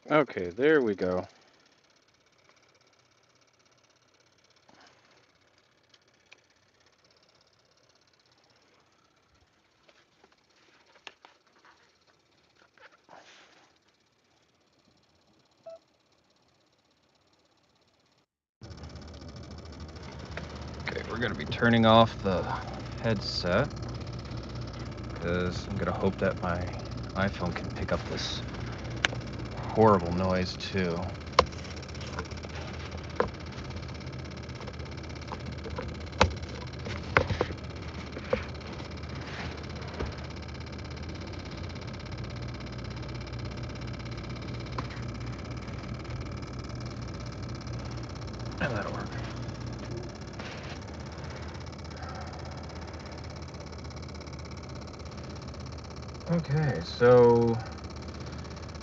Okay, there we go. Okay, we're gonna be turning off the headset because I'm gonna hope that my iPhone can pick up this horrible noise too. And that'll work. Okay, so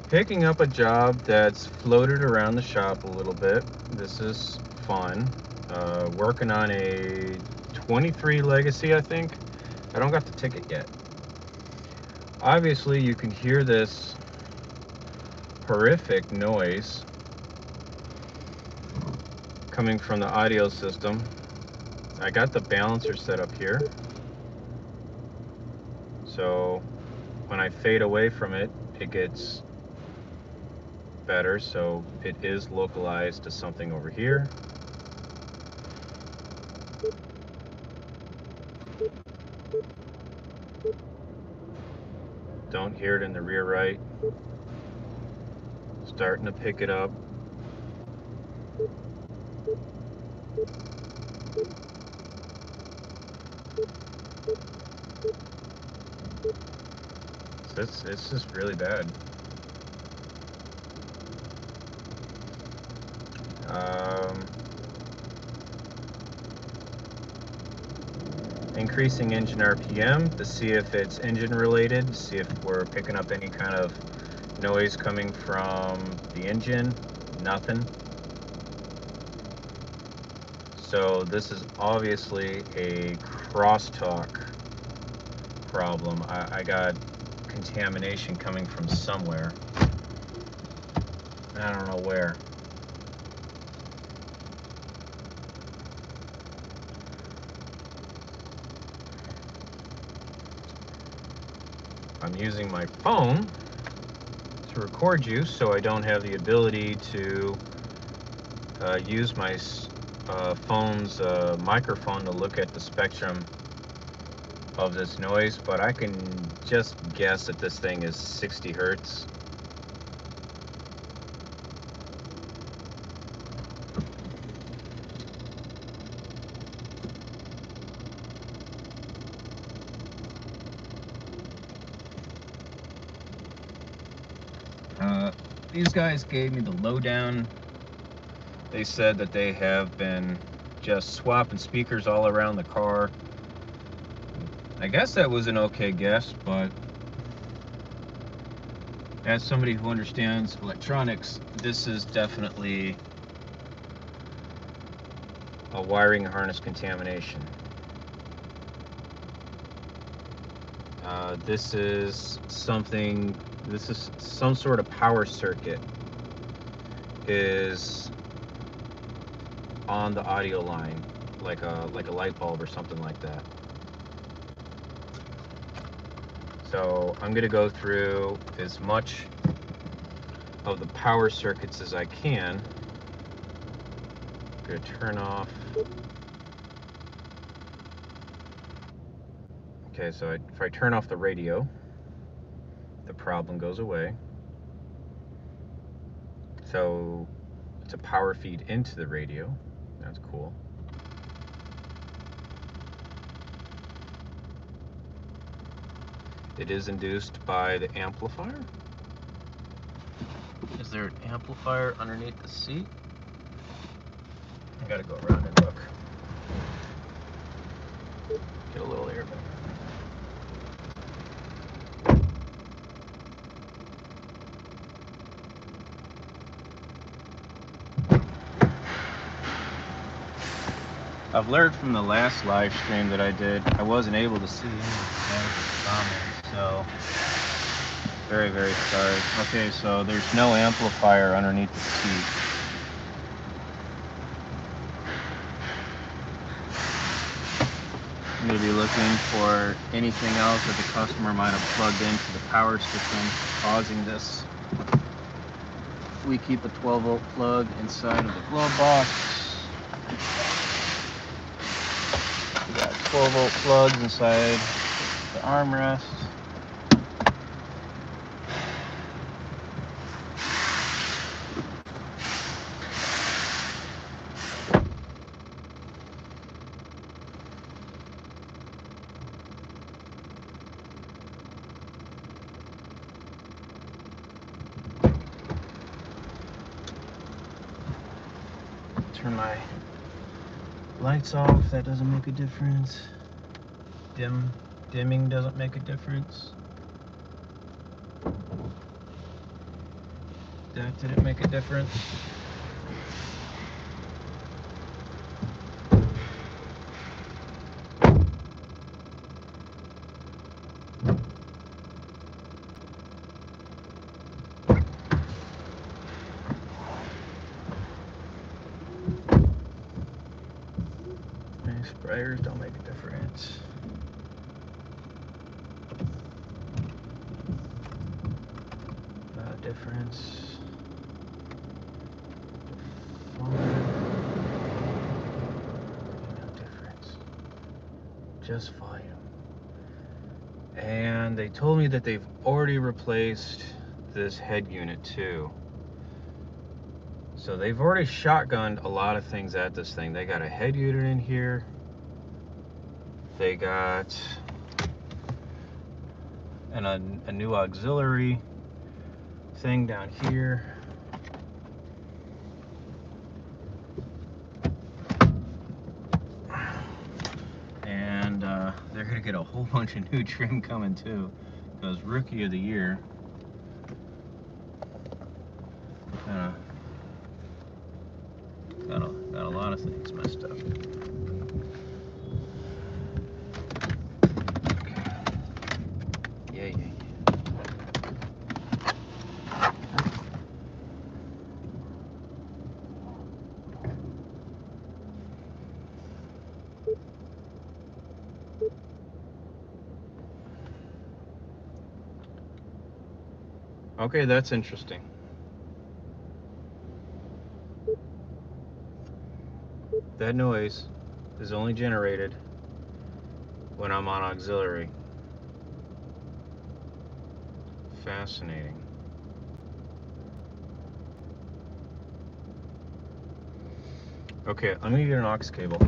picking up a job that's floated around the shop a little bit. This is fun. Working on a 23 Legacy, I think. I don't got the ticket yet. Obviously, you can hear this horrific noise coming from the audio system. I got the balancer set up here. So when I fade away from it, it gets better. So it is localized to something over here. Don't hear it in the rear right. Starting to pick it up. So it's just really bad. Increasing engine RPM to see if it's engine related, see if we're picking up any kind of noise coming from the engine. Nothing. So this is obviously a crosstalk problem. I got contamination coming from somewhere. I don't know where. I'm using my phone to record you, so I don't have the ability to use my phone's microphone to look at the spectrum of this noise, but I can just guess that this thing is 60 hertz. These guys gave me the lowdown. They said that they have been just swapping speakers all around the car. I guess that was an okay guess, but as somebody who understands electronics, this is definitely a wiring harness contamination. This is some sort of power circuit is on the audio line, like a light bulb or something like that. So I'm going to go through as much of the power circuits as I can. I'm going to turn off. Okay, so if I turn off the radio, the problem goes away. So it's a power feed into the radio. That's cool. It is induced by the amplifier. Is there an amplifier underneath the seat? I gotta go around and look. Get a little air back. I've learned from the last live stream that I did, I wasn't able to see any of the comments, so Very, very sorry. Okay, so there's no amplifier underneath the seat. I'm going to be looking for anything else that the customer might have plugged into the power system causing this. We keep a 12-volt plug inside of the glove box. We got 12-volt plugs inside the armrest. Turn my lights off. That doesn't make a difference. Dimming doesn't make a difference. That didn't make a difference. Sprayers don't make a difference. Not a difference. No difference. Just volume. And they told me that they've already replaced this head unit too. So they've already shotgunned a lot of things at this thing. They got a head unit in here. They got a new auxiliary thing down here. And they're gonna get a whole bunch of new trim coming too, because Rookie of the Year got a lot of things messed up. Yeah. Okay, that's interesting. That noise is only generated when I'm on auxiliary. Fascinating. Okay, I'm gonna get an aux cable.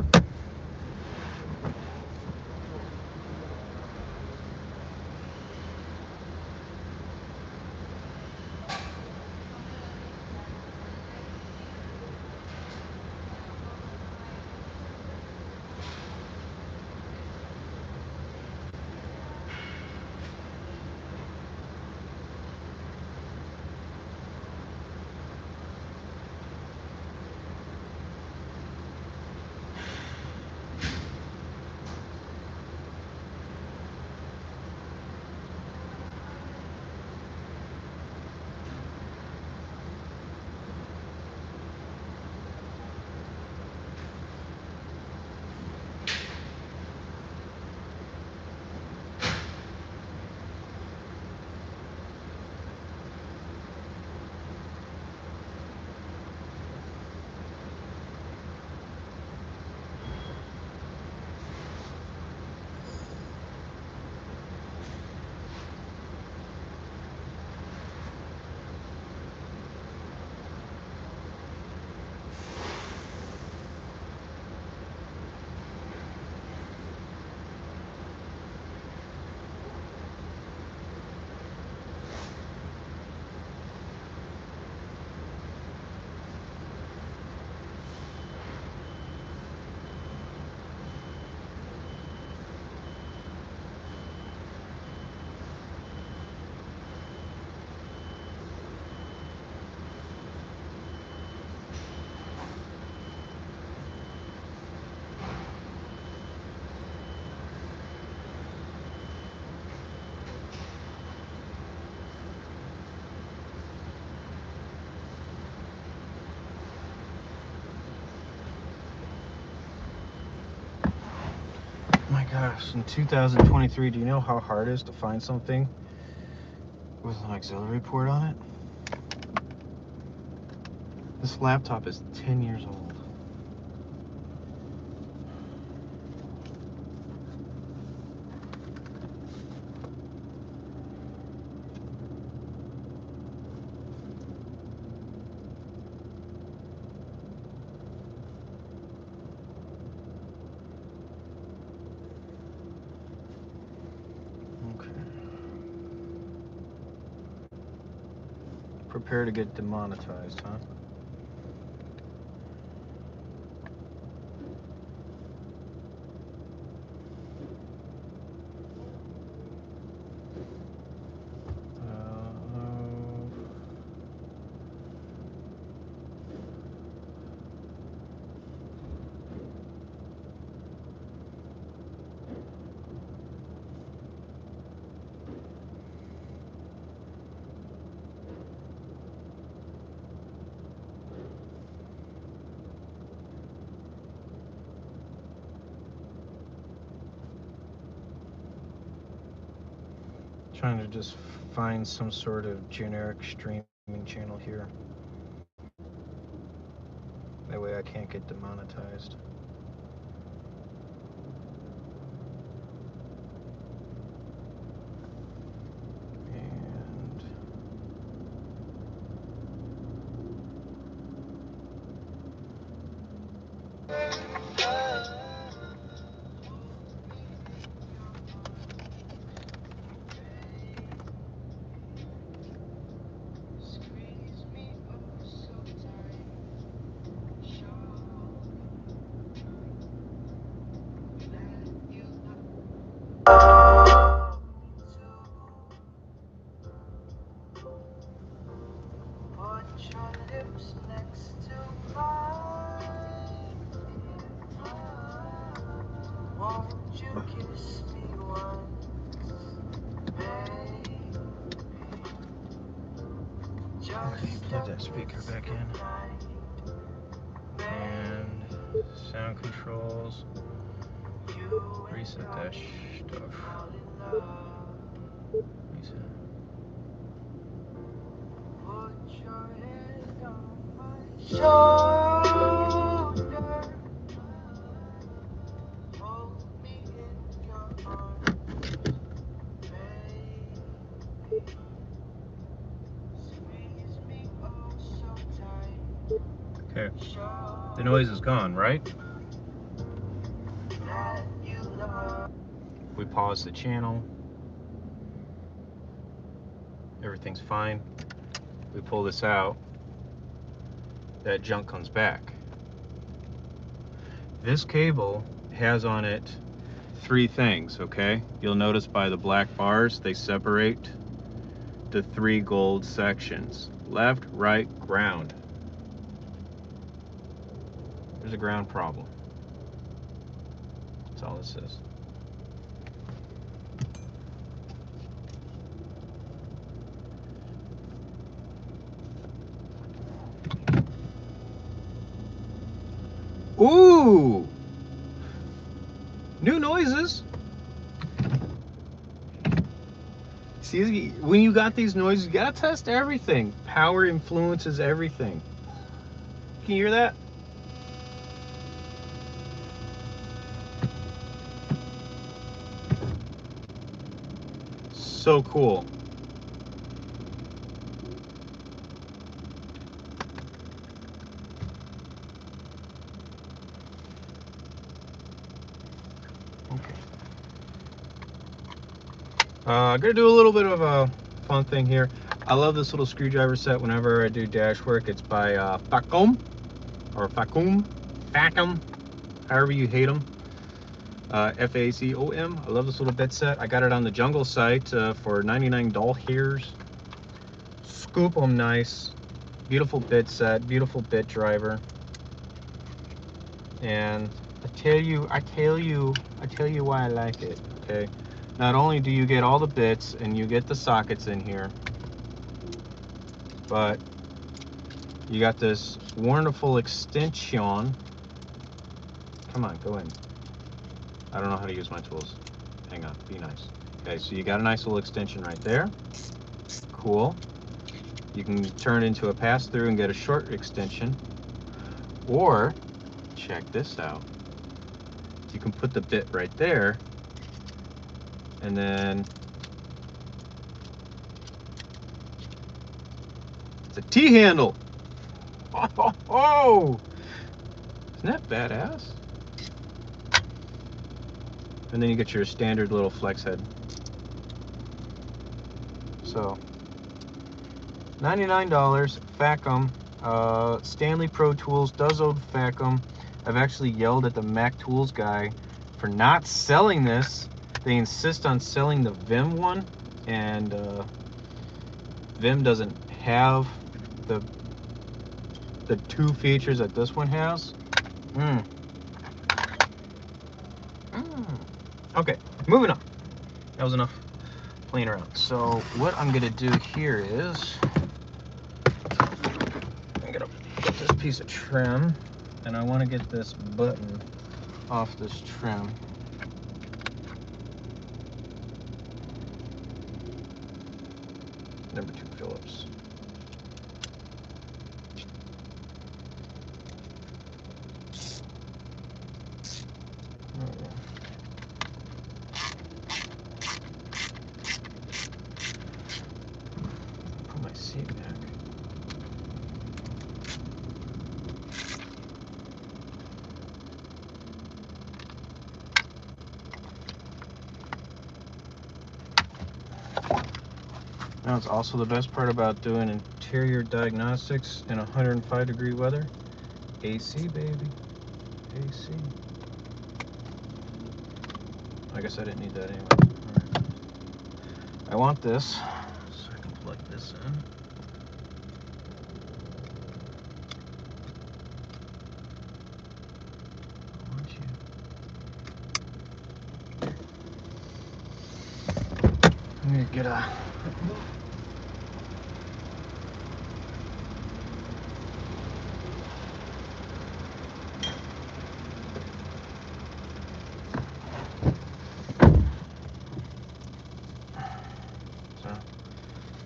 gosh, in 2023, do you know how hard it is to find something with an auxiliary port on it? This laptop is 10 years old. Okay. Prepare to get demonetized, huh? Trying to just find some sort of generic streaming channel here. That way I can't get demonetized. Okay, plug that speaker back in. And sound controls. Reset that stuff. Reset. Put your head on my shoulder. Hold me in your arms. Okay, the noise is gone, right? We pause the channel. Everything's fine. We pull this out. That junk comes back. This cable has on it 3 things, okay? You'll notice by the black bars, they separate the 3 gold sections. Left, right, ground. There's a ground problem. That's all this is. Ooh! New noises. See, when you got these noises, you gotta test everything. Power influences everything. Can you hear that? So cool. Okay. I'm gonna do a little bit of a fun thing here. I love this little screwdriver set whenever I do dash work. It's by Facom, or Facom, however you hate them. F-A-C-O-M. I love this little bit set. I got it on the Jungle site for $99. Scoop them nice. Beautiful bit set, beautiful bit driver. And I tell you why I like it, okay? Not only do you get all the bits and you get the sockets in here, but you got this wonderful extension. Come on, go in. I don't know how to use my tools. Hang on, be nice. Okay, so you got a nice little extension right there. Cool. You can turn it into a pass-through and get a short extension. Or, check this out. You can put the bit right there, and then it's a T-handle. Oh, isn't that badass? And then you get your standard little flex head. So, $99, FACM. Stanley Pro Tools does own FACM. I've actually yelled at the Mac Tools guy for not selling this. They insist on selling the Vim one, and Vim doesn't have the two features that this one has. Okay, moving on. That was enough playing around. So what I'm gonna do here is I'm gonna get this piece of trim, and I want to get this button off this trim. Number 2 Phillips. Put my seat back. That's also the best part about doing interior diagnostics in 105-degree weather. AC, baby. AC. I guess I didn't need that anyway. All right. I want this, so I can plug this in. I want you. I'm gonna get a...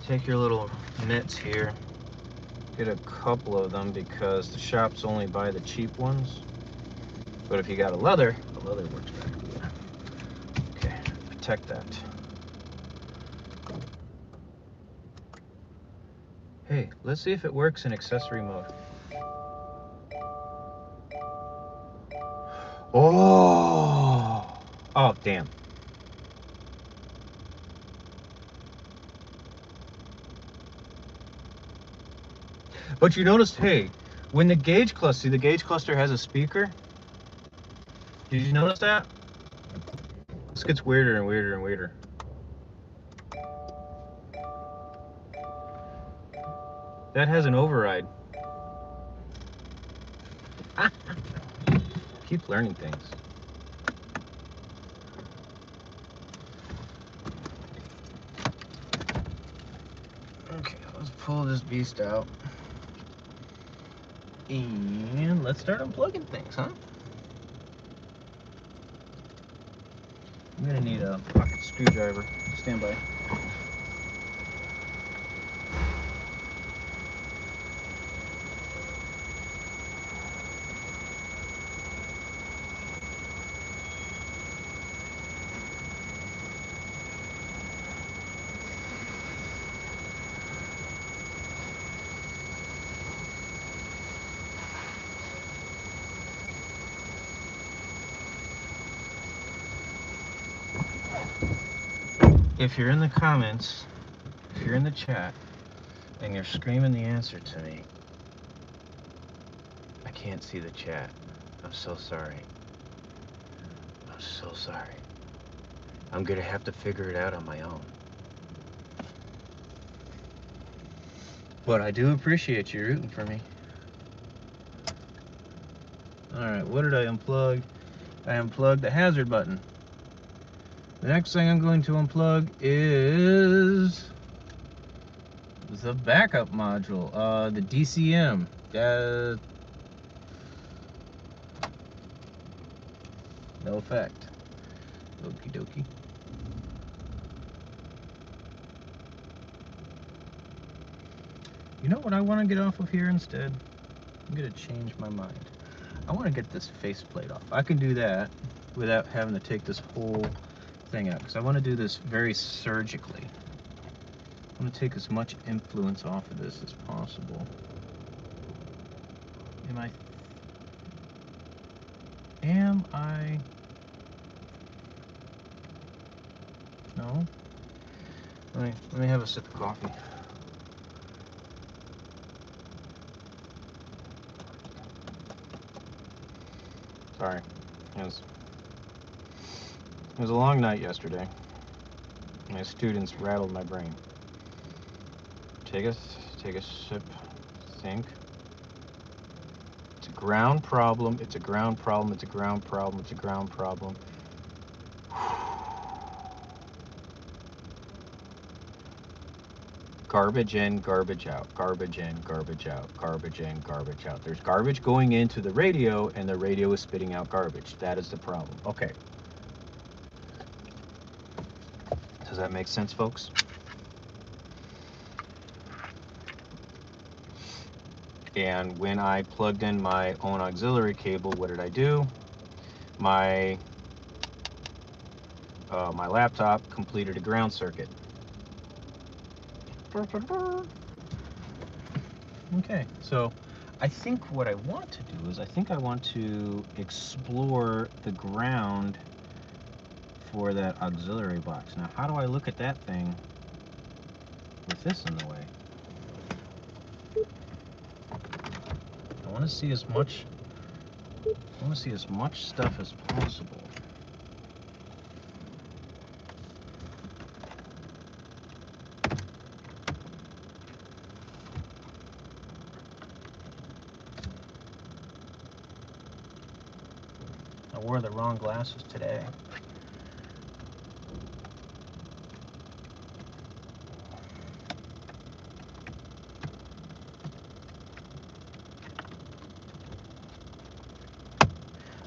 Take your little mitts here, get a couple of them because the shops only buy the cheap ones. But if you got a leather, the leather works better. Okay, protect that. Hey, let's see if it works in accessory mode. Oh, damn. But you noticed, hey, when the gauge cluster, see the gauge cluster has a speaker? Did you notice that? This gets weirder and weirder and weirder. That has an override. Keep learning things. Okay, let's pull this beast out. And let's start unplugging things, huh? I'm gonna need a pocket screwdriver. Stand by. If you're in the comments, if you're in the chat, and you're screaming the answer to me, I can't see the chat. I'm so sorry. I'm so sorry. I'm gonna have to figure it out on my own. But I do appreciate you rooting for me. Alright, what did I unplug? I unplugged the hazard button. The next thing I'm going to unplug is the backup module, the DCM. No effect. Okie dokie. You know what I want to get off of here instead? I'm going to change my mind. I want to get this faceplate off. I can do that without having to take this whole thing out, because I want to do this very surgically. I want to take as much influence off of this as possible. Am I? No. Let me have a sip of coffee. Sorry. It was a long night yesterday. My students rattled my brain. Take a sip. Think. It's a ground problem. It's a ground problem. It's a ground problem. It's a ground problem. Garbage in, garbage out, garbage in, garbage out, garbage in, garbage out. There's garbage going into the radio, and the radio is spitting out garbage. That is the problem. Okay. Does that make sense, folks? And when I plugged in my own auxiliary cable, what did I do? My laptop completed a ground circuit. Okay, so I think what I want to do is I want to explore the ground for that auxiliary box. Now, how do I look at that thing with this in the way? I want to see as much stuff as possible. I wore the wrong glasses today.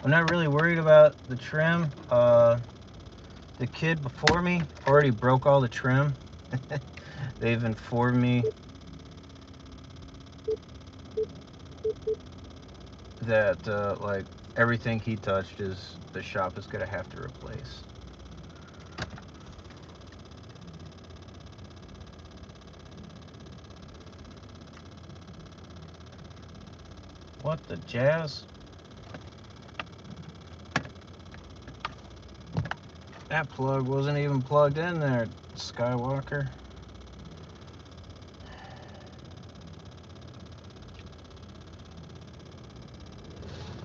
I'm not really worried about the trim. The kid before me already broke all the trim. They've informed me that like everything he touched the shop is gonna have to replace. What the jazz? That plug wasn't even plugged in there, Skywalker.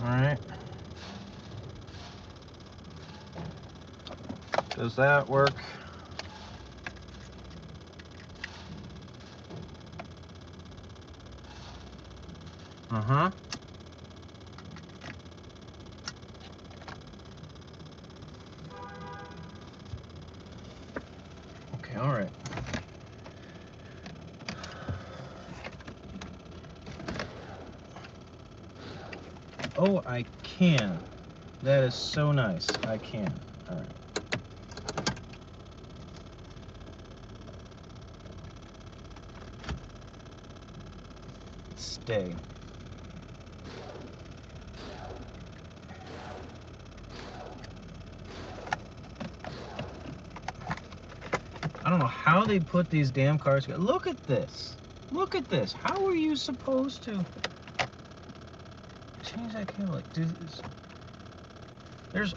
Alright. Does that work? Uh-huh. Okay, alright. Oh, I can. That is so nice. I can. Alright. Stay. I don't know how they put these damn cars together. Look at this. Look at this. How are you supposed to change that cable? Like, do this. There's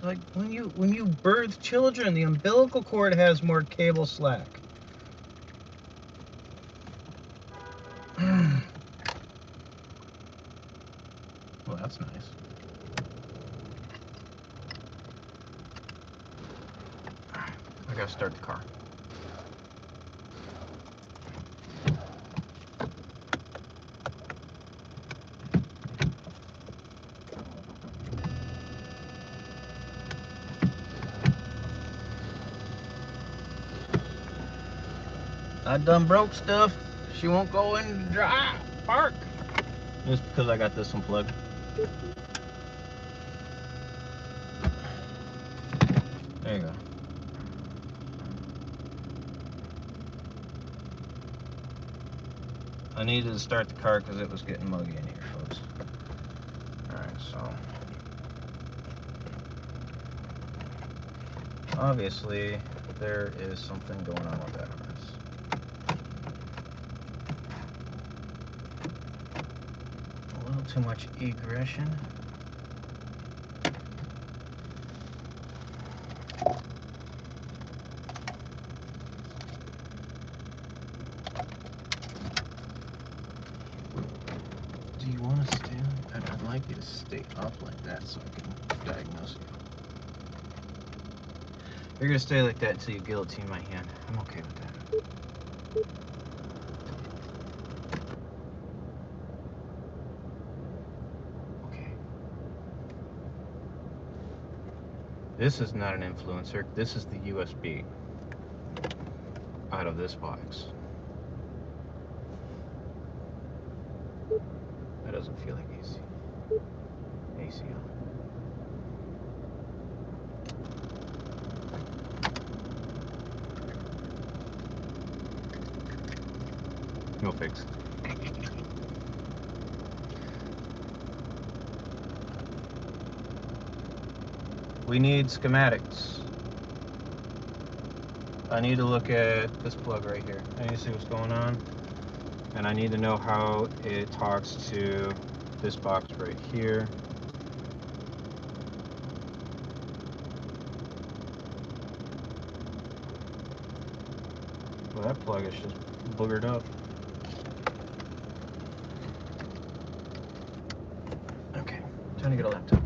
like when you birth children, the umbilical cord has more cable slack. Well, that's nice. I gotta start the car. I done broke stuff. She won't go in the dry park. Just because I got this one plugged. There you go. I needed to start the car because it was getting muggy in here, folks. Alright, so obviously there is something going on with that. A little too much aggression. Do you want to stay? I'd like you to stay up like that so I can diagnose you. You're gonna stay like that until you guillotine my hand. I'm okay with that. Okay. This is not an influencer. This is the USB out of this box. That doesn't feel like AC. AC on. No fix. We need schematics. I need to look at this plug right here. I need to see what's going on. And I need to know how it talks to this box right here. Well, that plug is just boogered up. Okay, time to get a laptop.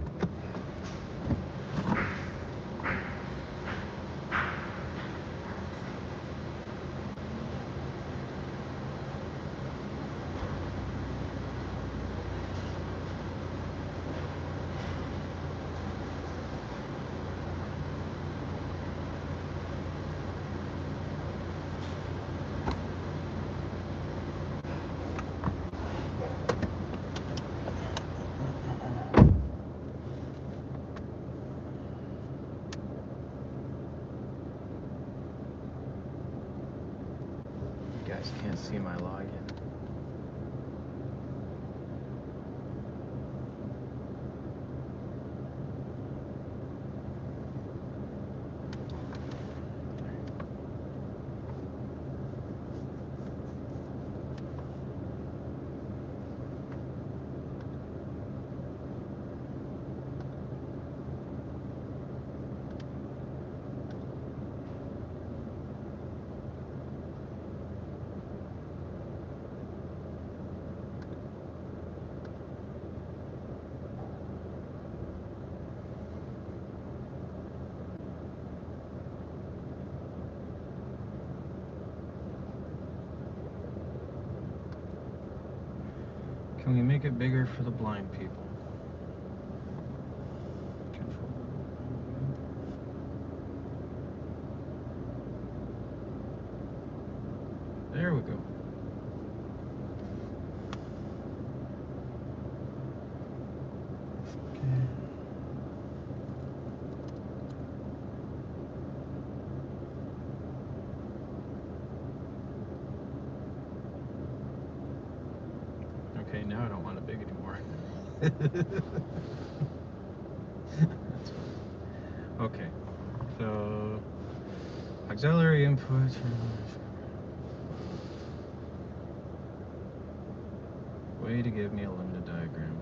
You guys can't see my login. Can we make it bigger for the blind people? There we go. Okay, now I don't want it big anymore. Okay, so auxiliary inputs. Way to give me a limited diagram.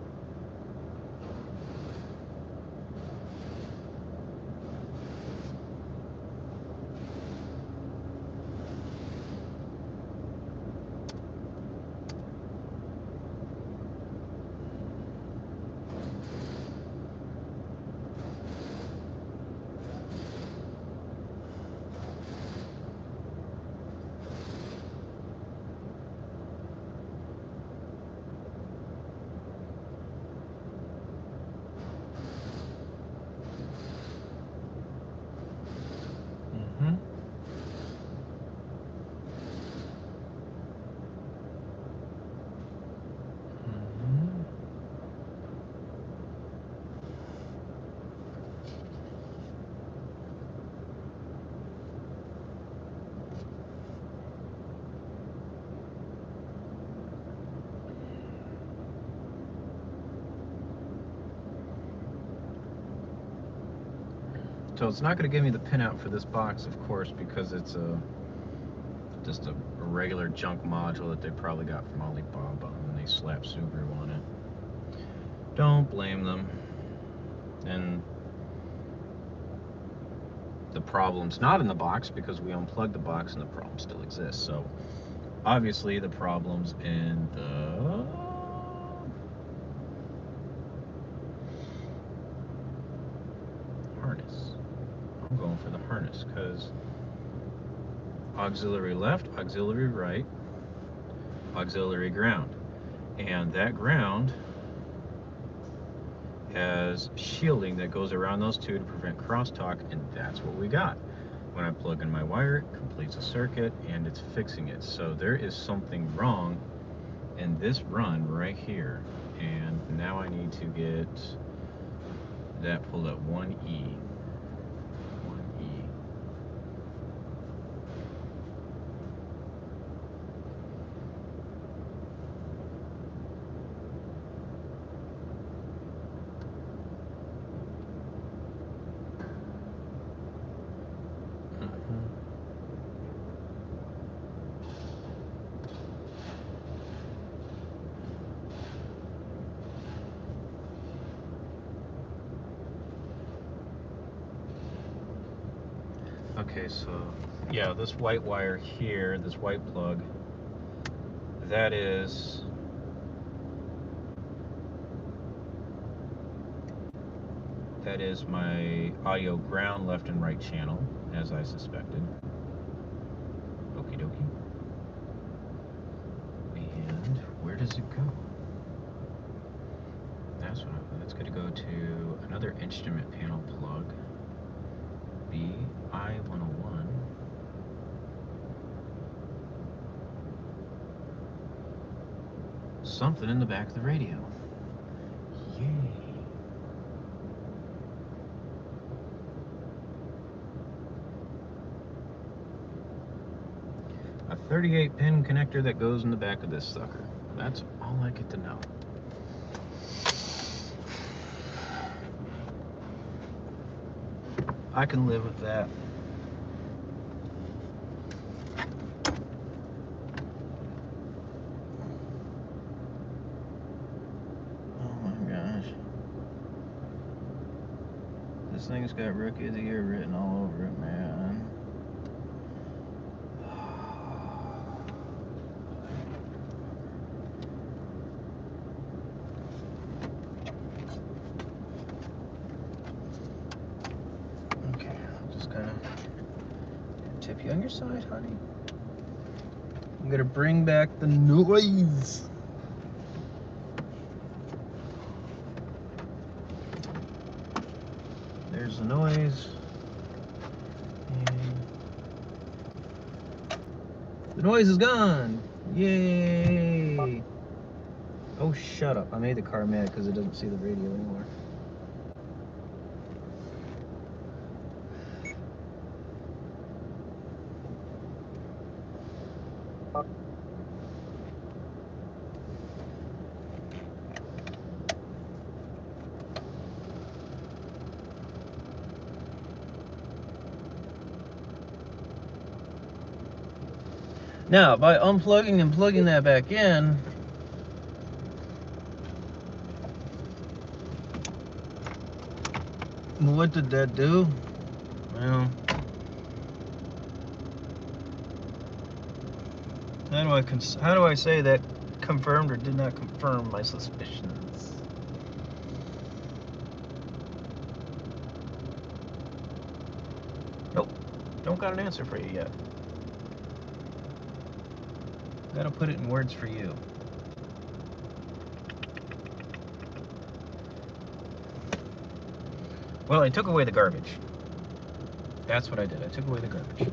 So it's not going to give me the pinout for this box, of course, because it's just a regular junk module that they probably got from Alibaba and they slap Subaru on it. Don't blame them. And the problem's not in the box because we unplugged the box and the problem still exists. So obviously the problem's in the harness. I'm going for the harness because auxiliary left, auxiliary right, auxiliary ground. And that ground has shielding that goes around those two to prevent crosstalk, and that's what we got. When I plug in my wire, it completes a circuit and it's fixing it. So there is something wrong in this run right here, and now I need to get that pulled at 1E. Okay, so yeah, this white wire here, this white plug, that is my audio ground left and right channel, as I suspected. Okie dokie. And where does it go? That's going to go to another instrument panel plug, BI101. Something in the back of the radio. Yay. A 38-pin connector that goes in the back of this sucker. That's all I get to know. I can live with that. Oh my gosh. This thing's got Rookie of the Year written all over it, man. Okay, I'm just gonna tip you on your side, honey. I'm gonna bring back the noise. There's the noise. And the noise is gone. Yay! Oh, shut up. I made the car mad because it doesn't see the radio anymore. Now, by unplugging and plugging that back in, what did that do? Well, how do I say that confirmed or did not confirm my suspicions? Nope, don't got an answer for you yet. Gotta put it in words for you. Well, I took away the garbage. That's what I did. I took away the garbage.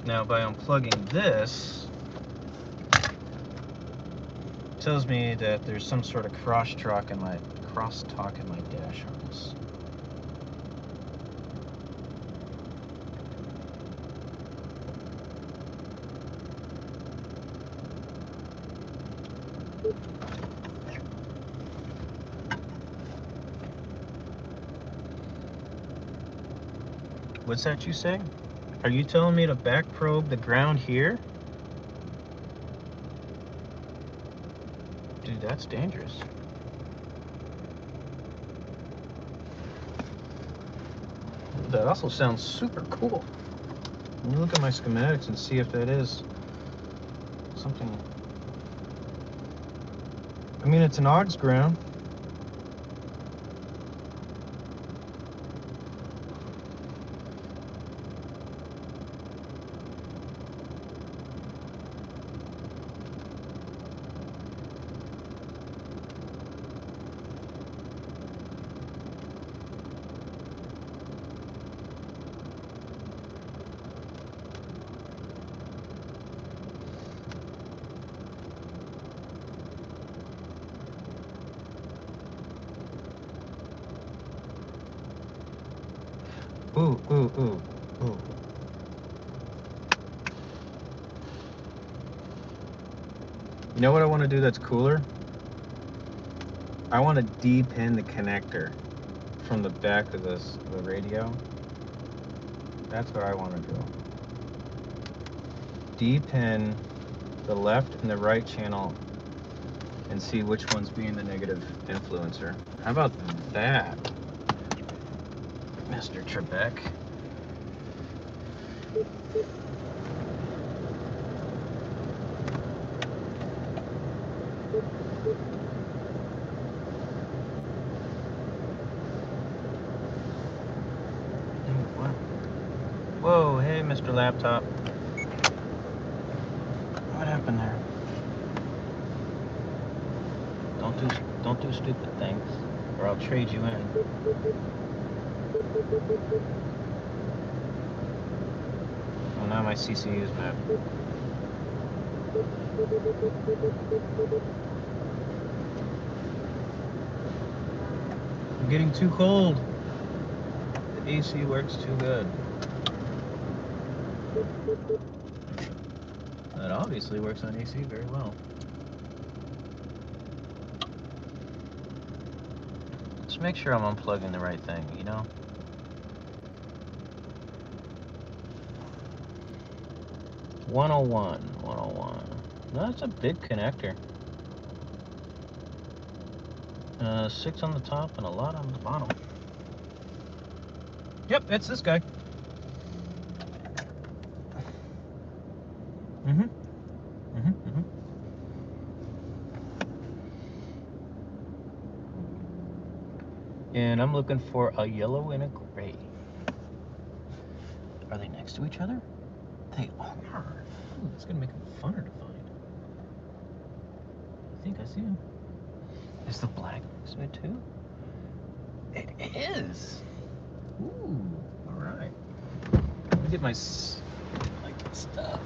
Now, by unplugging this, it tells me that there's some sort of crosstalk in my crosstalk in my dash harness. What's that you say? Are you telling me to back probe the ground here? Dude, that's dangerous. That also sounds super cool. Let me look at my schematics and see if that is something. I mean, it's an aux ground. Ooh, ooh, ooh, ooh. You know what I want to do that's cooler? I want to de-pin the connector from the back of the radio. That's what I want to do. De-pin the left and the right channel and see which one's being the negative influencer. How about that, Mr. Trebek? Whoa, hey, Mr. Laptop. What happened there? Don't do stupid things, or I'll trade you in. Oh, now my CCU is bad. I'm getting too cold. The AC works too good. That obviously works on AC very well. Just make sure I'm unplugging the right thing, you know? $101. No, that's a big connector. 6 on the top and a lot on the bottom. Yep, it's this guy. And I'm looking for a yellow and a gray. Are they next to each other? They are. Ooh, it's gonna make them funner to find. I think I see them. Is the black next to it too? It is. Ooh, all right. Let me get my stuff.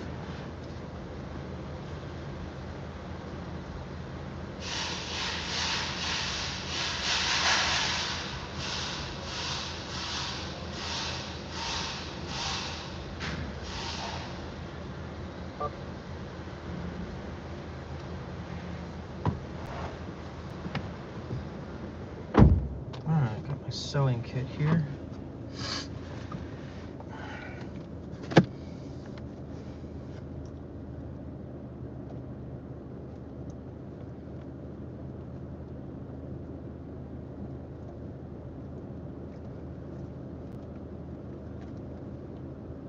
Alright, got my sewing kit here.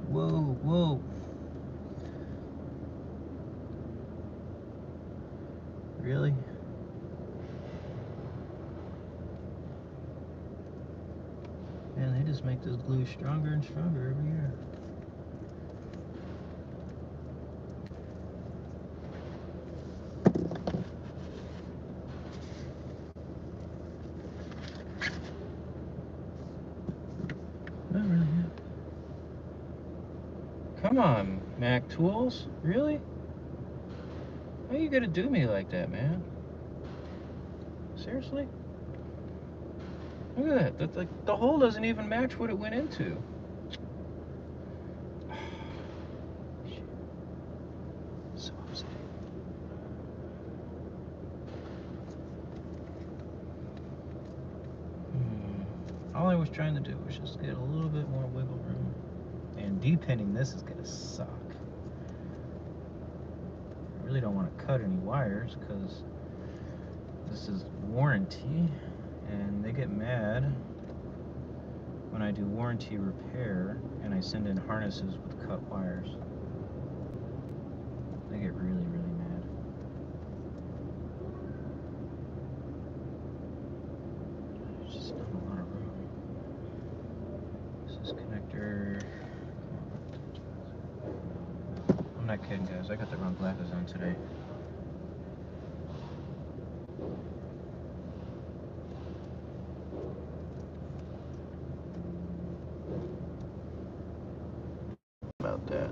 Whoa. Really? Man, they just make this glue stronger and stronger every year. Not really yet. Come on, Mac Tools. Really? How you gonna do me like that, man? Seriously? Look at that. Like, the hole doesn't even match what it went into. So upsetting. All I was trying to do was just get a little bit more wiggle room. And depinning this is gonna suck. I really don't want to cut any wires because this is warranty, and they get mad when I do warranty repair and I send in harnesses with cut wires. They get really, really mad. There's just not a lot of room. This is connector. I'm not kidding, guys. I got the wrong glasses on today. About that.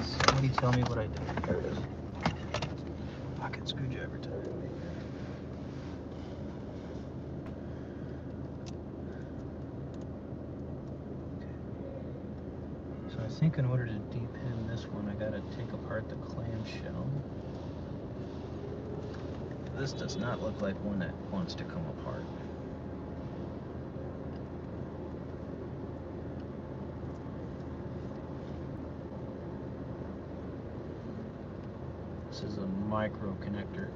Somebody tell me what I did. There it is. Pocket screwdriver time. So I think in order to depin this one, I gotta take apart the clamshell. This does not look like one that wants to come apart. This is a micro connector.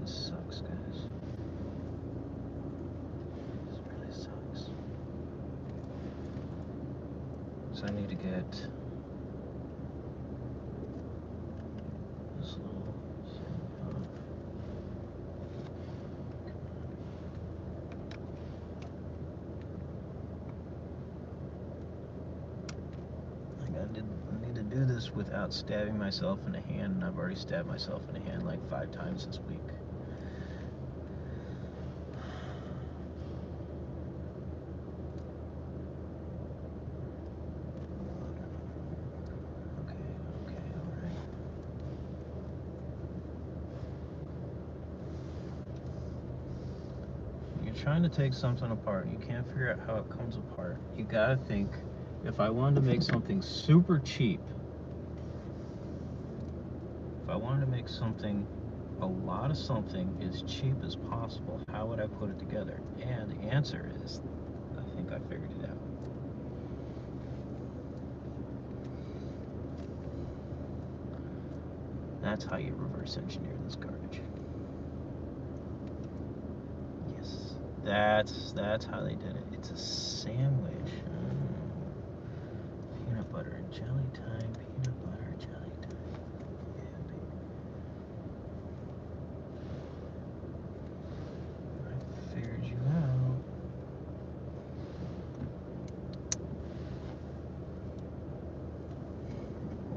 Sucks, guys. This really sucks. So I need to get this little thing off. I need to do this without stabbing myself in the hand, and I've already stabbed myself in the hand like 5 times this week. Trying to take something apart, you can't figure out how it comes apart. You gotta think, if I wanted to make something super cheap, if I wanted to make something, a lot of something as cheap as possible, how would I put it together? And the answer is, I think I figured it out. That's how you reverse engineer this garbage. Yes, that's how they did it. It's a sandwich. Peanut butter and jelly time. Peanut butter jelly time. Yeah, baby. I figured you out.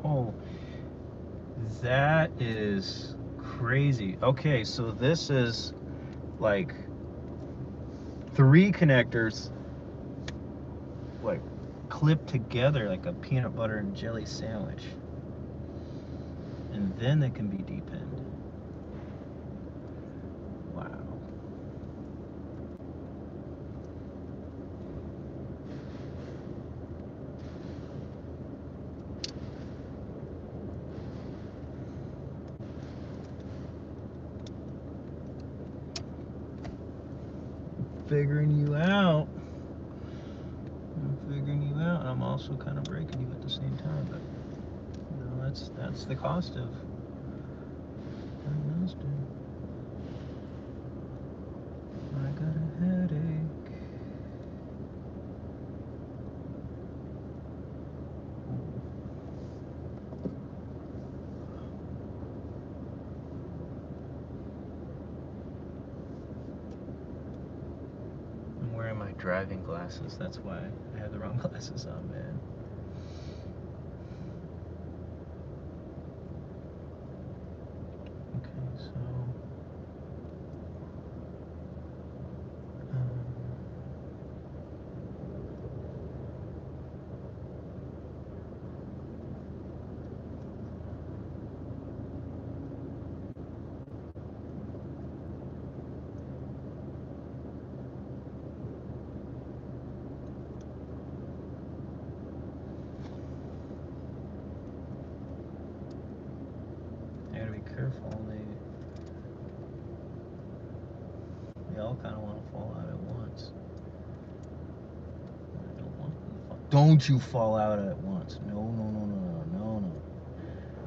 Oh, that is crazy. Okay, so this is like 3 connectors like clipped together like a peanut butter and jelly sandwich, and then they can be depinned. Wow. Figuring you out. I'm figuring you out, and I'm also kind of breaking you at the same time, but you know, that's the cost of master. I got a headache. I'm wearing my driving glasses. That's why I had the wrong glasses on, man. all kind of want to fall out at once. I don't want them to fall. Don't you fall out at once. No, no, no, no, no, no, no.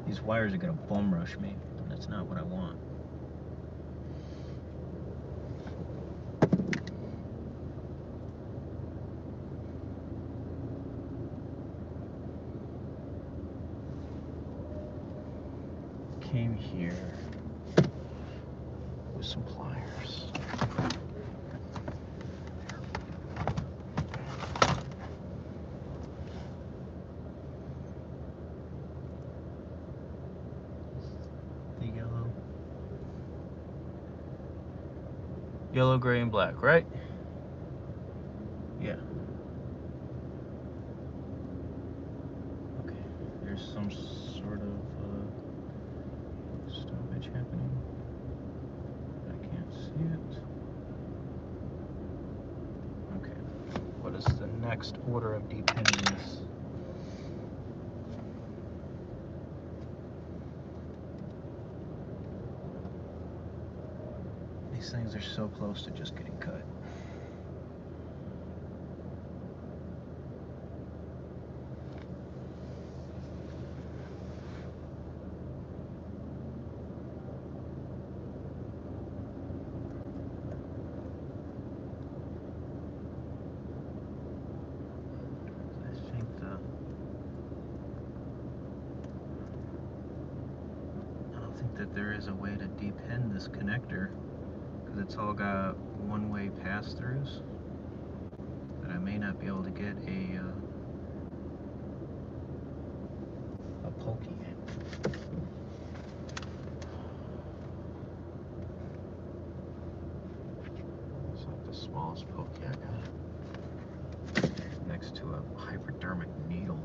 These wires are going to bum rush me. And that's not what I want. Came here with some pliers. The yellow, gray, and black, right? Yeah. Okay, there's some sort of stoppage happening. I can't see it. Okay, what is the next order of depinning this? These things are so close to just getting cut. That there is a way to depin this connector because it's all got one-way pass-throughs that I may not be able to get a pokey. It's like the smallest pokey I got next to a hypodermic needle.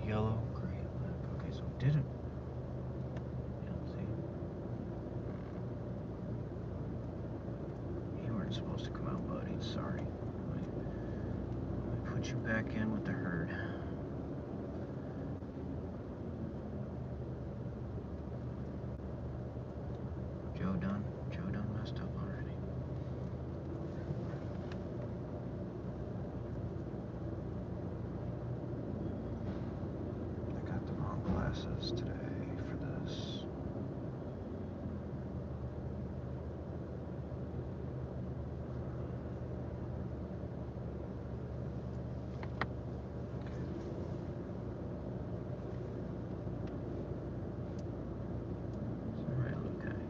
Yellow, gray, black. Okay, so it didn't. Yeah, see? You weren't supposed to come out, buddy. Sorry. Let me put you back in with the herd. Joe done? Joe done messed up already. I got the wrong glasses today for this. It's alright, little guy.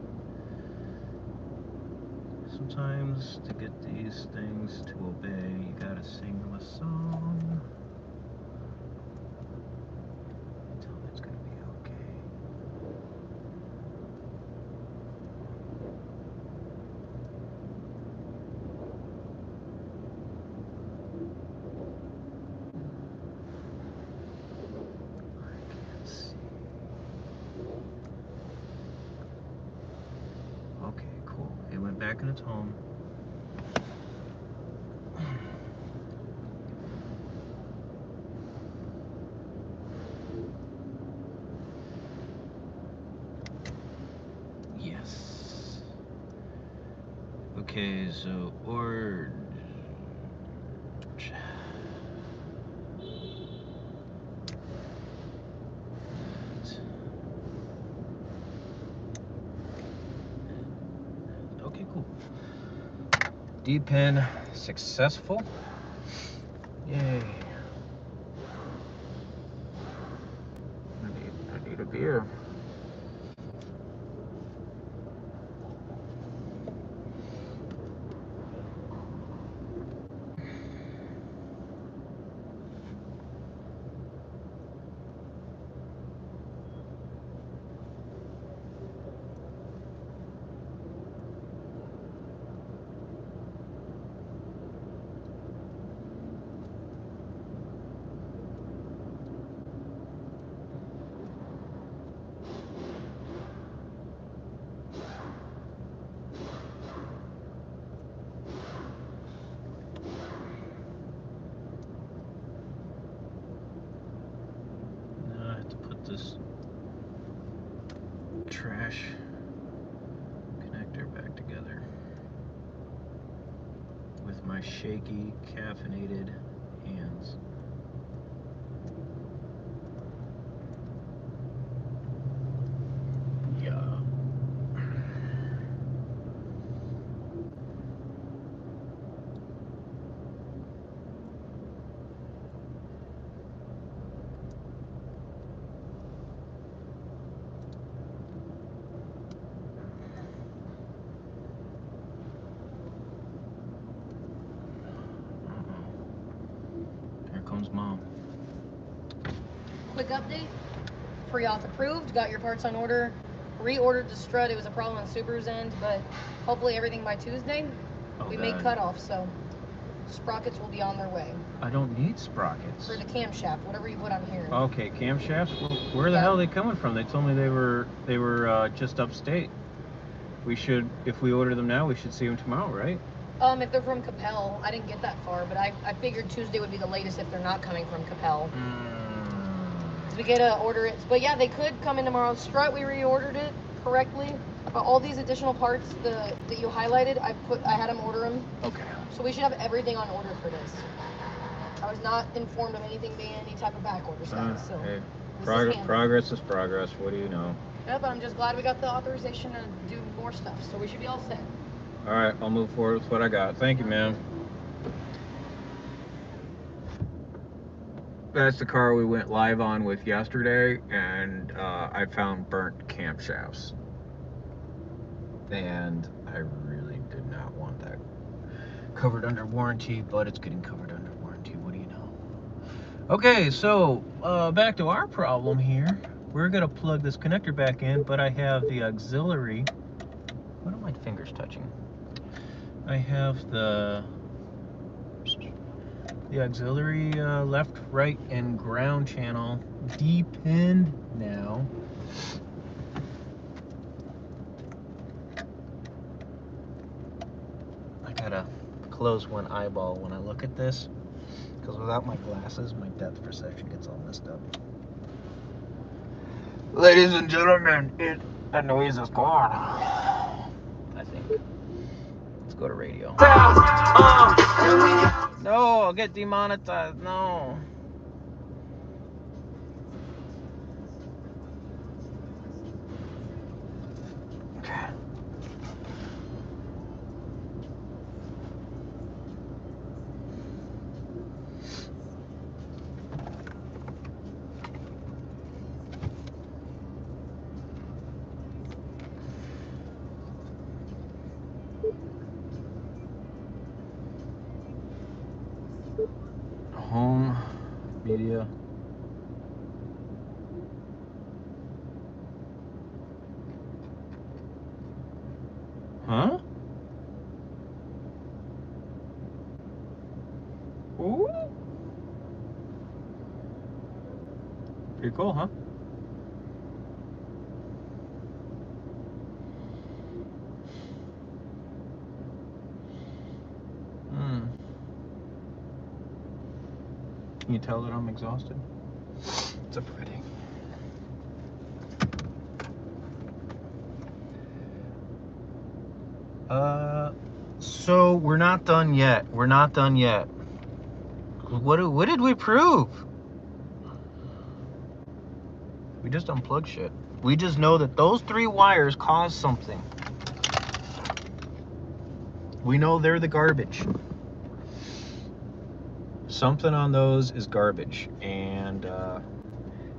Sometimes to get these things to obey, you gotta sing them a song. Tell them it's gonna be okay. I can't see. Okay, cool. It went back in its home. Yes. Okay, so okay, cool. D-pin successful. Yay. I need a beer. trash connector back together with my shaky, caffeinated hands. Yeah. Here comes Mom. Quick update. Pre-auth approved. Got your parts on order. Reordered the strut. It was a problem on Subaru's end, but hopefully everything by Tuesday. We made cutoffs, so sprockets will be on their way. I don't need sprockets. For the camshaft, whatever you put on here. Okay, camshafts. Where the hell are they coming from? They told me they were just upstate. We should, if we order them now, we should see them tomorrow, right? If they're from Capel, I didn't get that far, but I figured Tuesday would be the latest if they're not coming from Capel. So we gotta order it. But yeah, they could come in tomorrow. Strut, we reordered it correctly. But all these additional parts that you highlighted, I had them order them. Okay. So we should have everything on order for this. I was not informed of anything being any type of back order status. So hey, progress is progress. What do you know? Yeah, but I'm just glad we got the authorization to do more stuff. So we should be all set. All right, I'll move forward with what I got. Thank you, ma'am. That's the car we went live on with yesterday, and I found burnt camshafts. And I really did not want that covered under warranty, but it's getting covered under warranty. What do you know? Okay, so back to our problem here. We're gonna plug this connector back in, but I have the auxiliary. What are my fingers touching? I have the auxiliary left, right, and ground channel depinned now. I gotta close one eyeball when I look at this, because without my glasses, my depth perception gets all messed up. Ladies and gentlemen, the noise is gone. I think. Let's go to radio. No, I'll get demonetized. No. Okay. Home media. Huh? Ooh. Pretty cool, huh? Can you tell that I'm exhausted? It's a pretty. So we're not done yet. We're not done yet. What did we prove? We just unplugged shit. We just know that those 3 wires caused something. We know they're the garbage. Something on those is garbage. And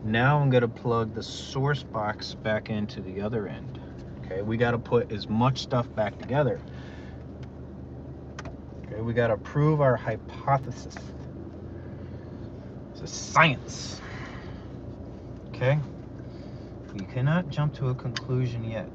now I'm gonna plug the source box back into the other end. Okay, we gotta put as much stuff back together. Okay, we gotta prove our hypothesis. It's a science. Okay? You cannot jump to a conclusion yet.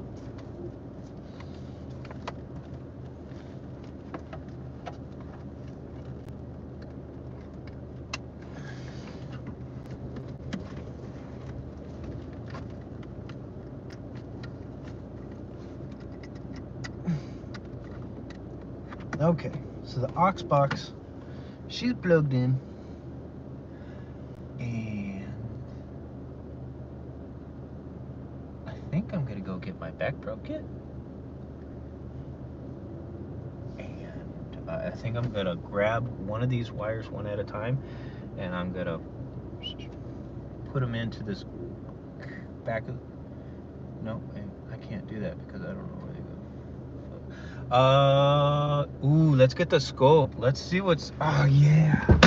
Okay, so the aux box, she's plugged in, and I think think I'm gonna go get my back pro kit. And I think I'm gonna grab one of these wires one at a time, and I'm gonna put them into this back of, no, I can't do that because I don't know where they go. Ooh, let's get the scope. Let's see what's, oh yeah.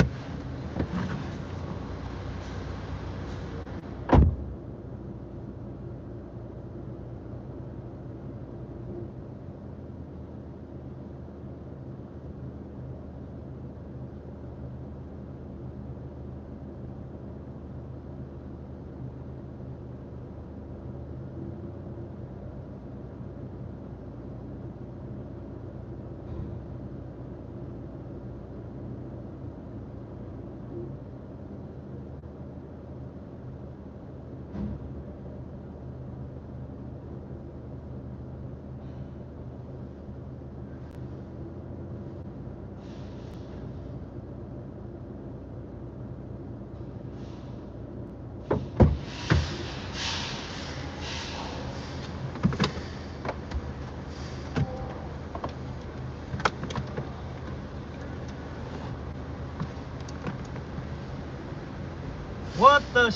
What the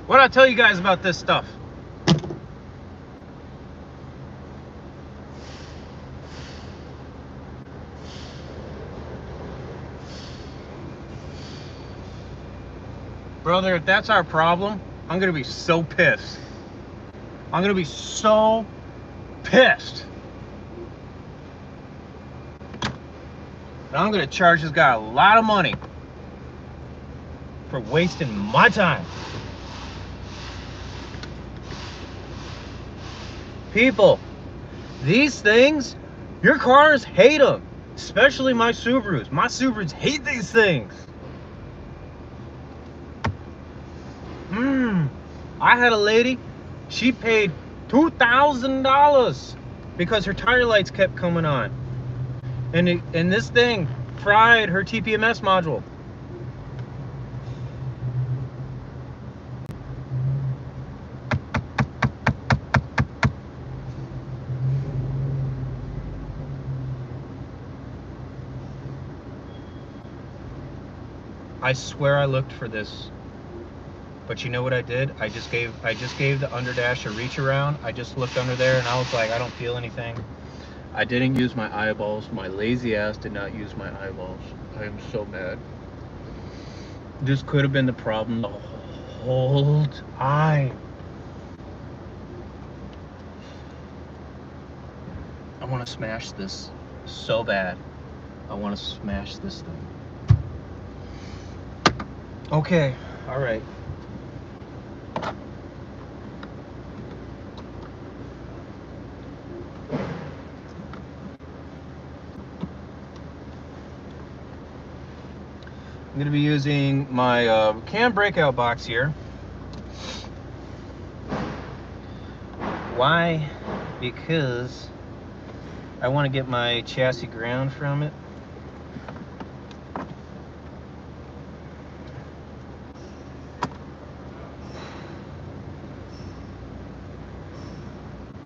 What'd I tell you guys about this stuff? Brother, if that's our problem, I'm gonna be so pissed. I'm gonna be so pissed. And I'm gonna charge this guy a lot of money for wasting my time. People, these things, your cars hate them. Especially my Subarus. My Subarus hate these things. I had a lady, she paid $2,000 because her tire lights kept coming on. And this thing fried her TPMS module. I swear I looked for this, but you know what I did? I just gave the underdash a reach around. I just looked under there and I was like, I don't feel anything. I didn't use my eyeballs. My lazy ass did not use my eyeballs. I am so mad. This could have been the problem the whole time. I want to smash this so bad. I want to smash this thing. Okay, all right. I'm going to be using my cam breakout box here. Why? Because I want to get my chassis ground from it.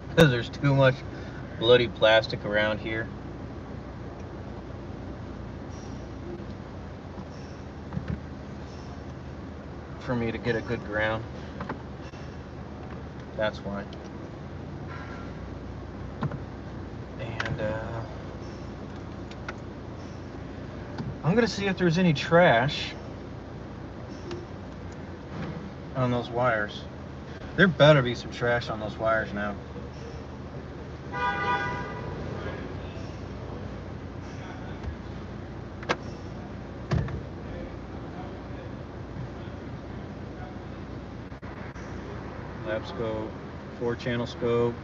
Because there's too much bloody plastic around here. For me to get a good ground. That's why. And I'm gonna see if there's any trash on those wires. There better be some trash on those wires now. Lap scope, 4-channel scope.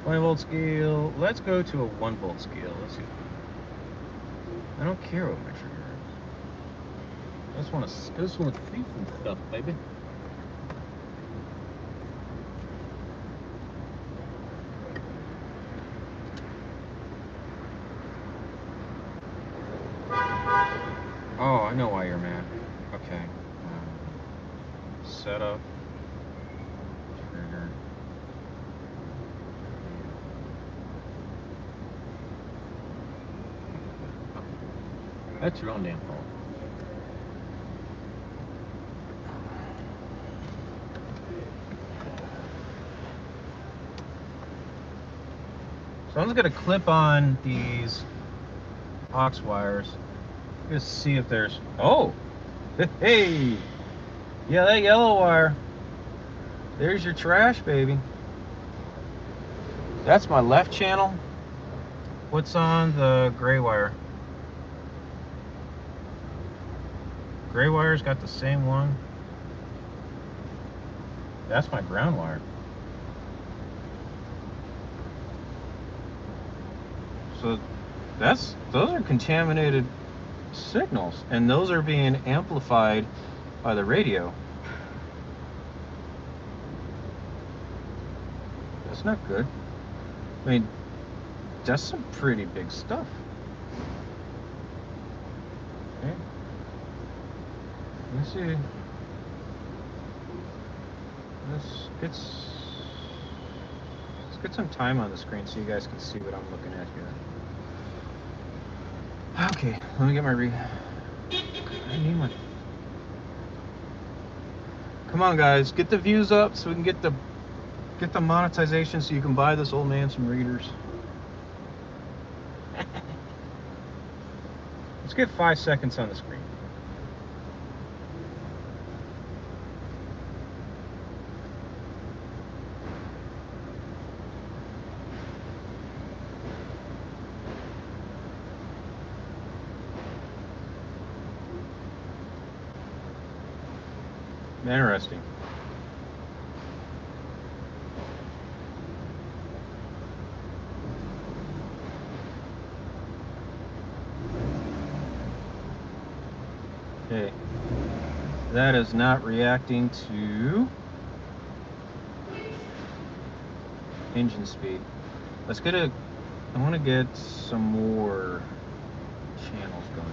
Volt scale. Let's go to a 1-volt scale. Let's see. I don't care what my trigger is. I just want to see some stuff, baby. Oh, I know why you're mad. Okay. Setup. Trigger. That's your own damn fault. So I'm just gonna clip on these aux wires. Just see if there's. Oh, hey, yeah, that yellow wire. There's your trash, baby. That's my left channel. What's on the gray wire? Gray wire's got the same one. That's my ground wire. So those are contaminated signals, and those are being amplified by the radio. That's not good. I mean, that's some pretty big stuff. Okay. Let's see. Let's get some time on the screen so you guys can see what I'm looking at here. Okay, let me get my I need my. Come on, guys, get the views up so we can get the monetization so you can buy this old man some readers. Let's get 5 seconds on the screen. Interesting. Okay, that is not reacting to engine speed. Let's get I want to get some more channels going.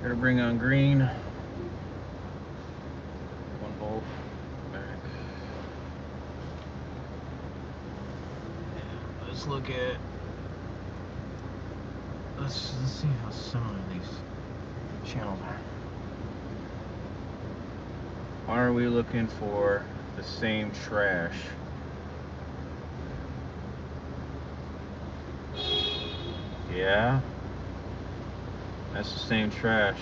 Gotta bring on green. 1 volt back. And let's look at. Let's see how similar these channels are. Are we looking for the same trash? Yeah. That's the same trash.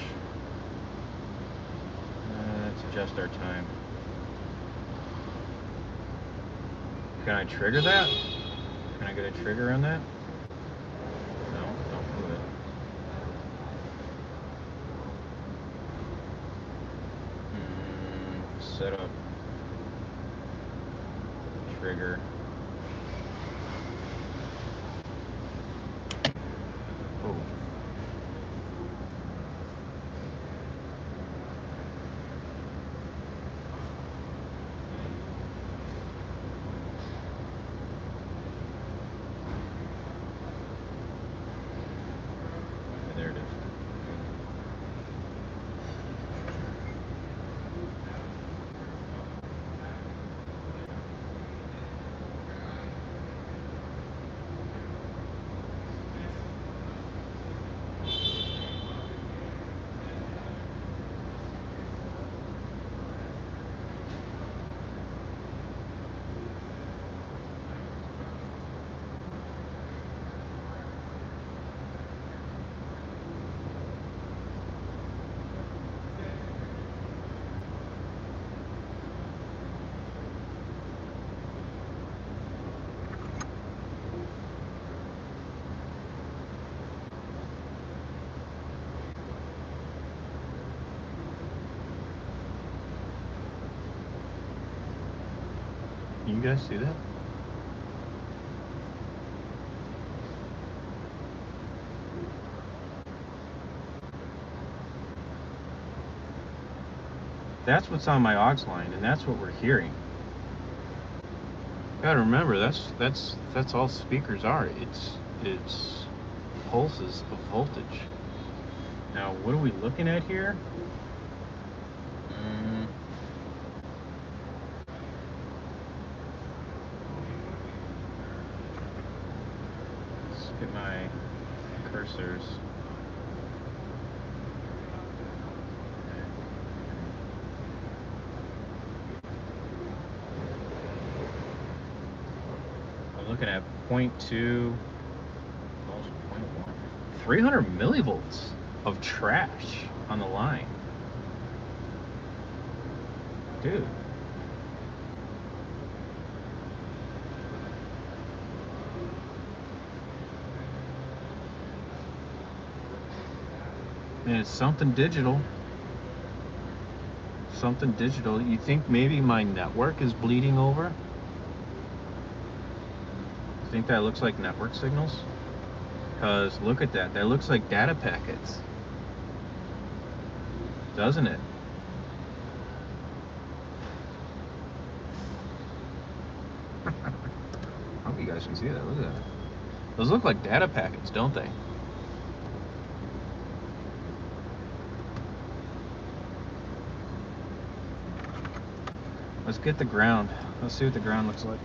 Let's adjust our time. Can I trigger that? Can I get a trigger on that? No, don't move it. Set up. Trigger. Oh. Can you guys see that? That's what's on my aux line, and that's what we're hearing. You gotta remember, that's all speakers are. It's pulses of voltage. Now, what are we looking at here? Let's get my cursors. I'm looking at 0.2, almost 0.1. 300 millivolts of trash on the line. Dude. And it's something digital. Something digital. You think maybe my network is bleeding over? You think that looks like network signals? Because look at that. That looks like data packets. Doesn't it? I hope you guys can see that. Look at that. Those look like data packets, don't they? Let's get the ground. Let's see what the ground looks like.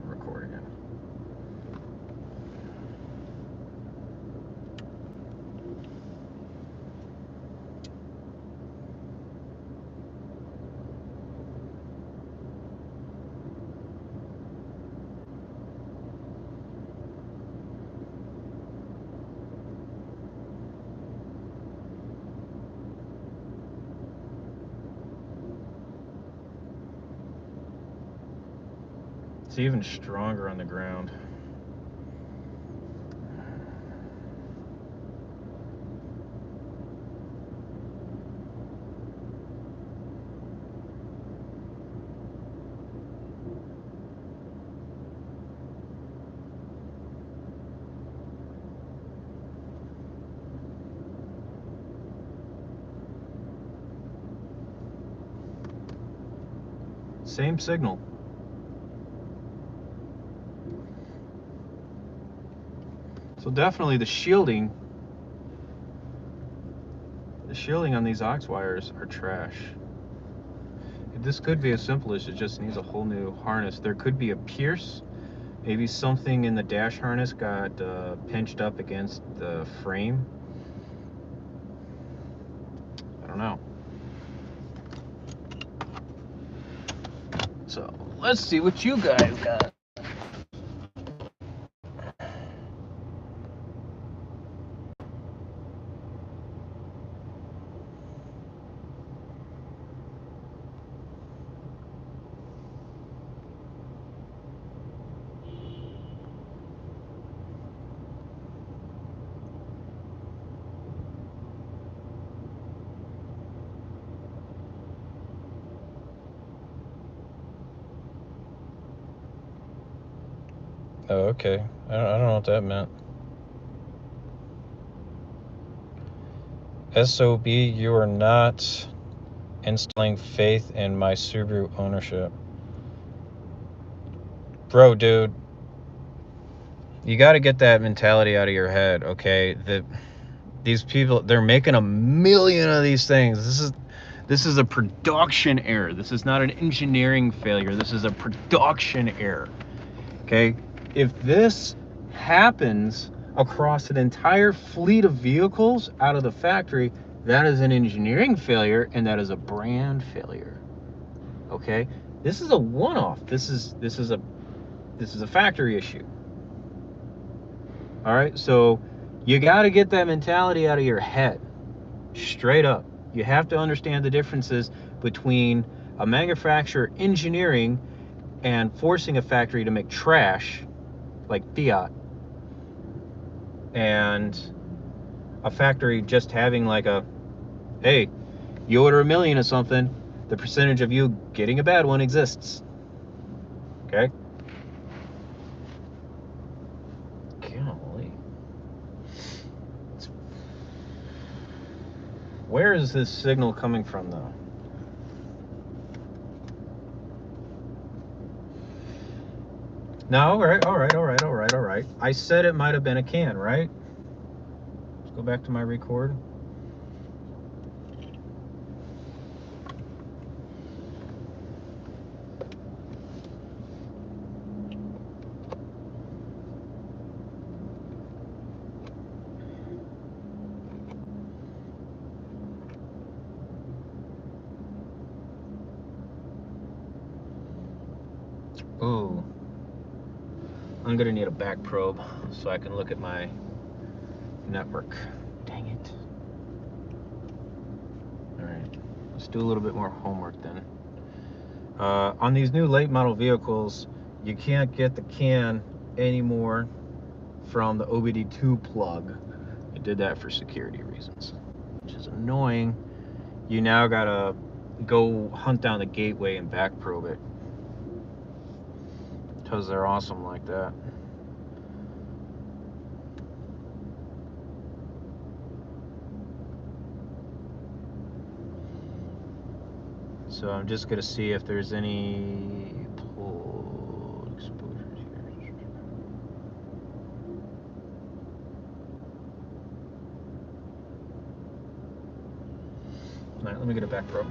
Recording it. It's even stronger on the ground. Same signal. So definitely the shielding on these aux wires are trash. This could be as simple as it just needs a whole new harness. There could be a pierce. Maybe something in the dash harness got pinched up against the frame. I don't know. So let's see what you guys got. Oh, okay. I don't know what that meant. SOB, you are not instilling faith in my Subaru ownership. Bro, dude, you got to get that mentality out of your head, okay? These people, they're making a million of these things. This is a production error. This is not an engineering failure. This is a production error. Okay? If this happens across an entire fleet of vehicles out of the factory, that is an engineering failure, and that is a brand failure. Okay, this is a one-off. This is a factory issue. All right, so you got to get that mentality out of your head, straight up. You have to understand the differences between a manufacturer engineering and forcing a factory to make trash like Fiat, and a factory just having like a, hey, you order 1 million of something, the percentage of you getting a bad one exists. Okay? Golly. Where is this signal coming from, though? No, all right. I said it might have been a can, right? Let's go back to my record. Ooh. I'm gonna need a back probe so I can look at my network. Dang it. Alright, let's do a little bit more homework then. On these new late model vehicles, you can't get the can anymore from the OBD2 plug. I did that for security reasons, which is annoying. You now gotta go hunt down the gateway and back probe it, because they're awesome like that. So I'm just gonna see if there's any pull exposures here. All right, let me get a back probe.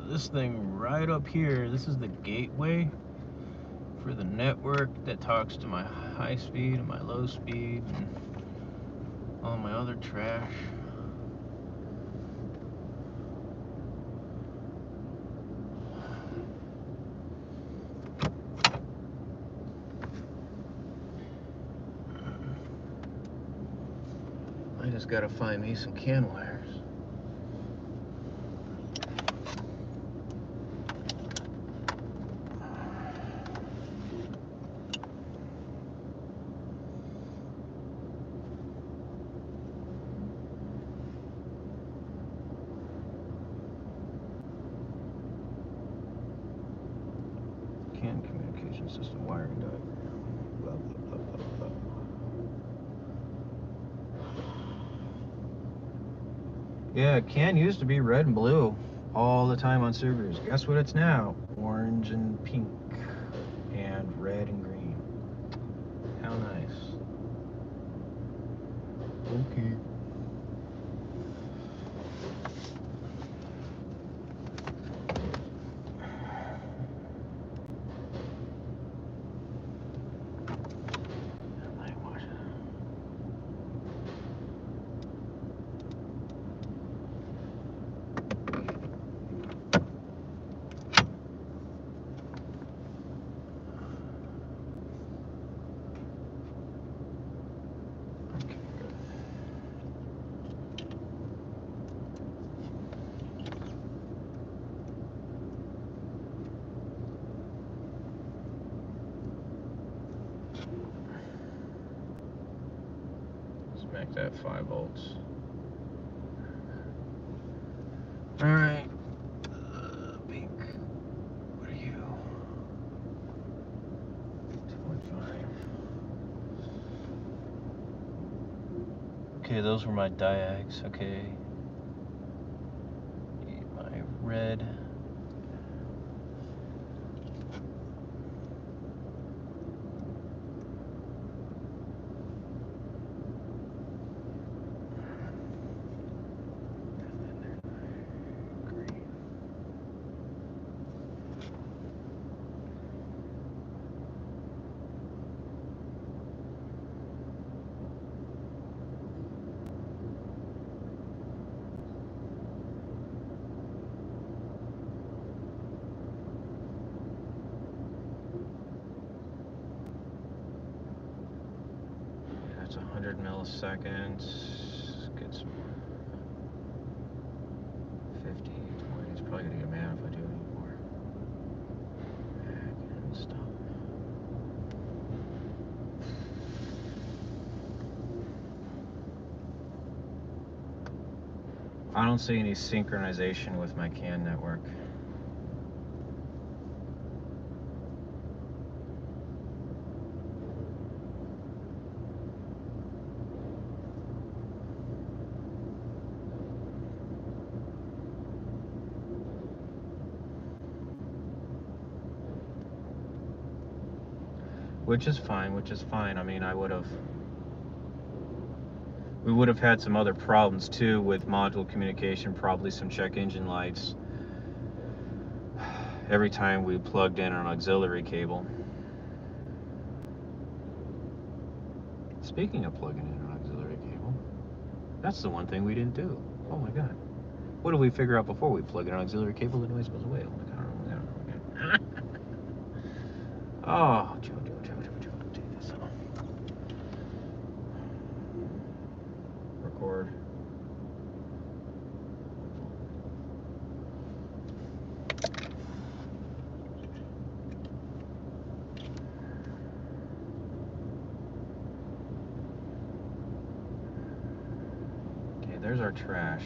This thing right up here, this is the gateway for the network that talks to my high speed and my low speed and all my other trash. I just gotta find me some can wires. CAN communication system wiring diagram. Blah, blah, blah, blah, blah. Yeah, CAN used to be red and blue all the time on Subarus. Guess what it's now? Orange and pink and red and green. How nice. Okay. that 5 volts. All right, Pink, what are you? 2.5. Okay, those were my diags. Okay, my red. That's 100 milliseconds. Get some 50, 20. It's probably gonna get mad if I do any more. And stop. I don't see any synchronization with my CAN network. Which is fine. I mean, we would have had some other problems too with module communication, probably some check engine lights every time we plugged in an auxiliary cable. Speaking of plugging in an auxiliary cable, that's the one thing we didn't do. Oh my God. What did we figure out before we plug in an auxiliary cable? The noise goes away. Oh my God. Oh, Joe, take this off. Record. Okay, there's our trash.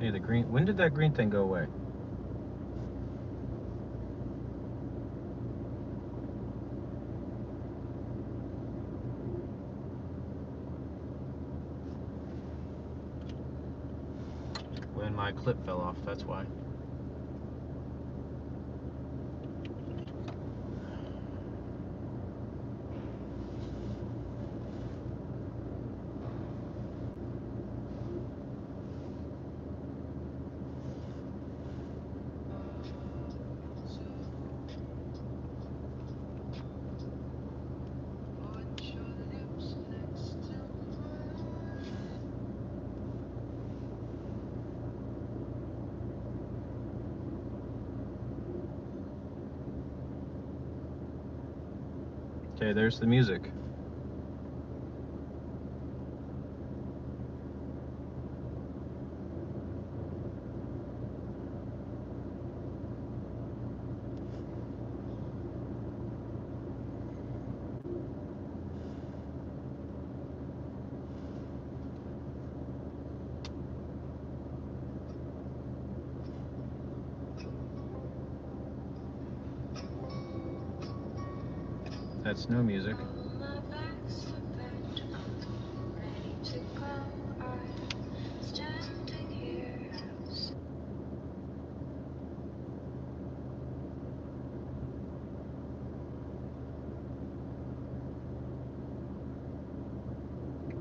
Hey, the green, when did that green thing go away? When my clip fell off, that's why. Okay, there's the music. That's no music.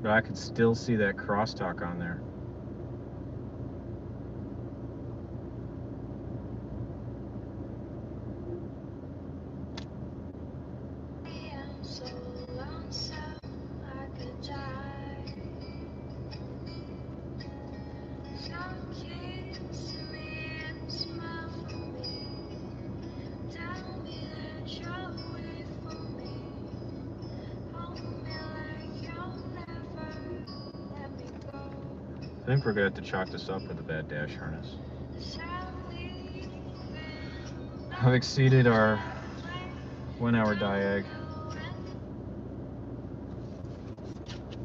But I could still see that crosstalk on there. think we're gonna have to chalk this up with a bad dash harness. I've exceeded our 1 hour diag.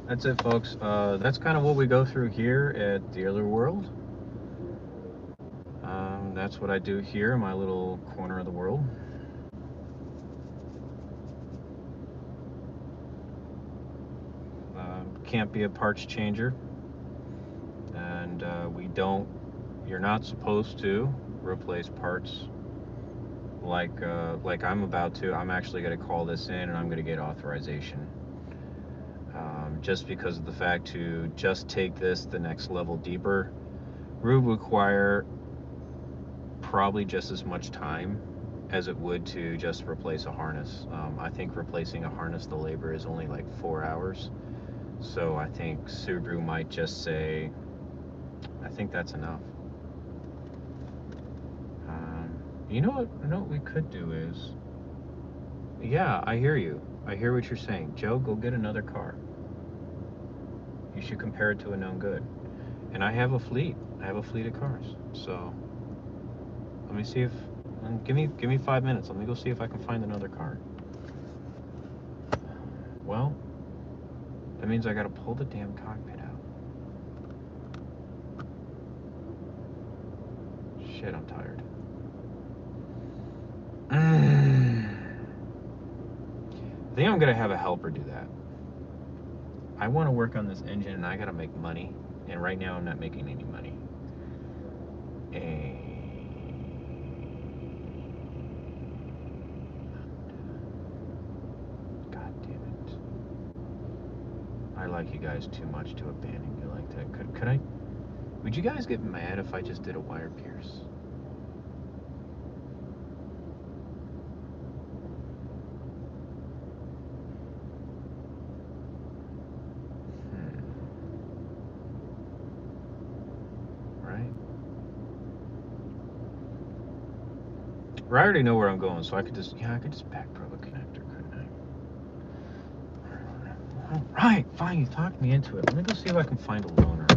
That's it, folks. That's kind of what we go through here at Dealer World. That's what I do here in my little corner of the world. Can't be a parts changer, and you're not supposed to replace parts like I'm about to. I'm actually going to call this in, and I'm going to get authorization. Just because of the fact to just take this the next level deeper would require probably just as much time as it would to just replace a harness. I think replacing a harness, the labor is only like 4 hours. So I think Subaru might just say, I think that's enough. You know what we could do is, yeah, I hear you. I hear what you're saying. Joe, go get another car. You should compare it to a known good. And I have a fleet. I have a fleet of cars. So let me see if, give me 5 minutes. Let me go see if I can find another car. Well, that means I gotta pull the damn cockpit out. Shit, I'm tired. I think I'm gonna have a helper do that. I want to work on this engine, and I gotta make money. And right now, I'm not making any money. God damn it! I like you guys too much to abandon you like that. Could I? Would you guys get mad if I just did a wire pierce? Right? I already know where I'm going, so I could just back probe a connector, couldn't I? Alright, fine, you talked me into it. Let me go see if I can find a loaner.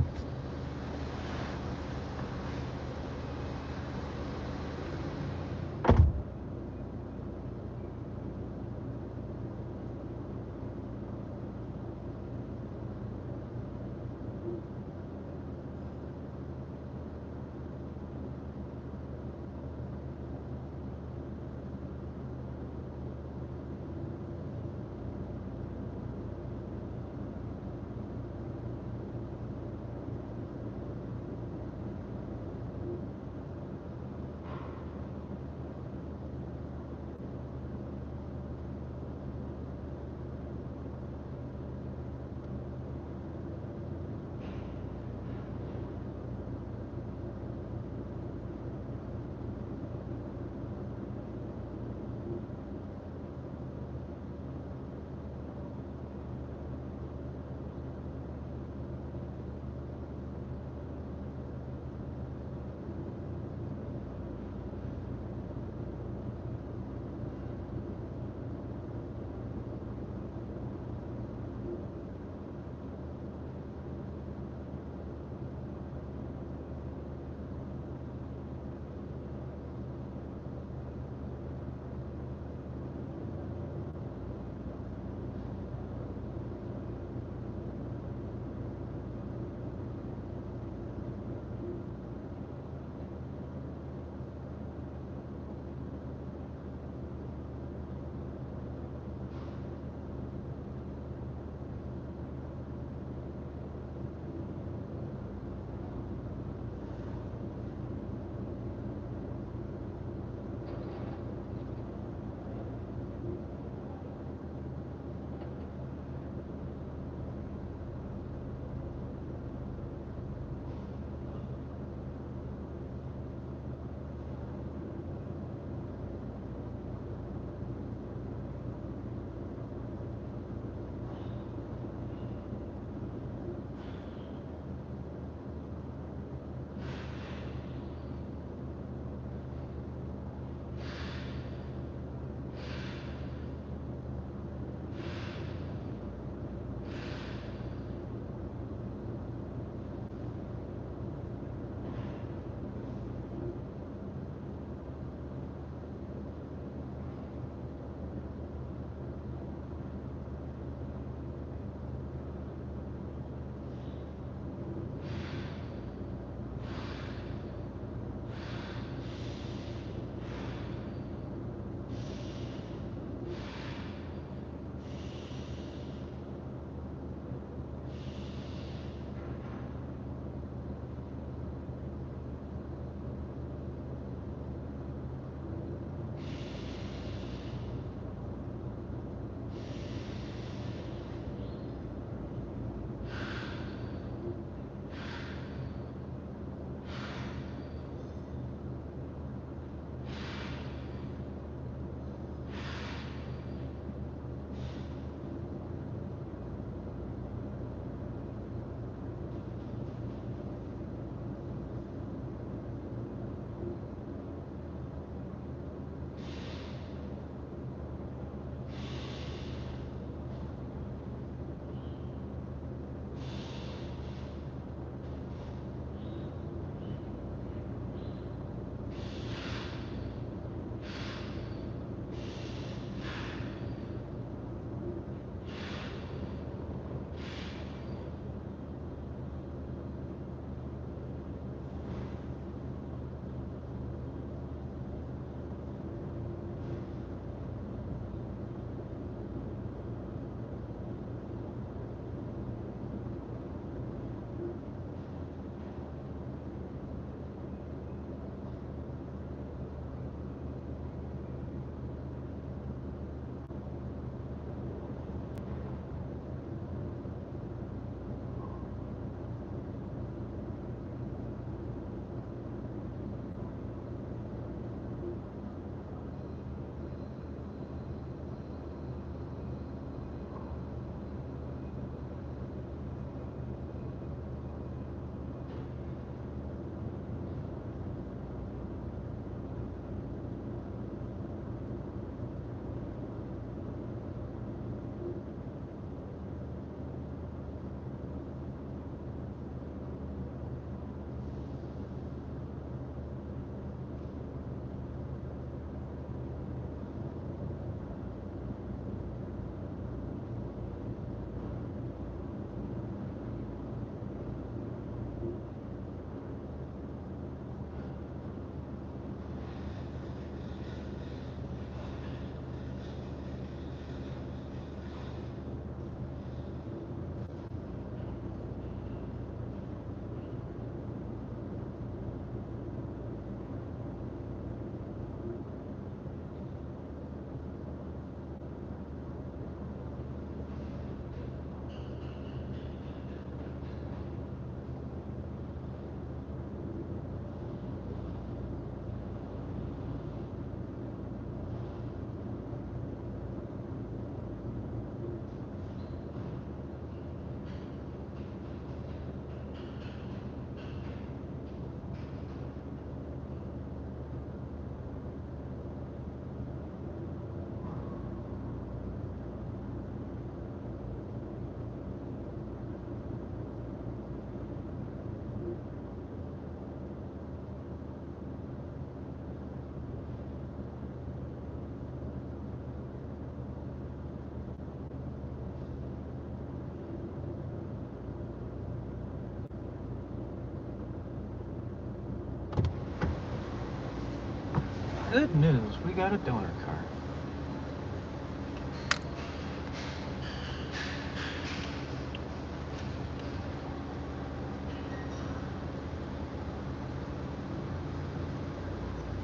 Good news, we got a donor car.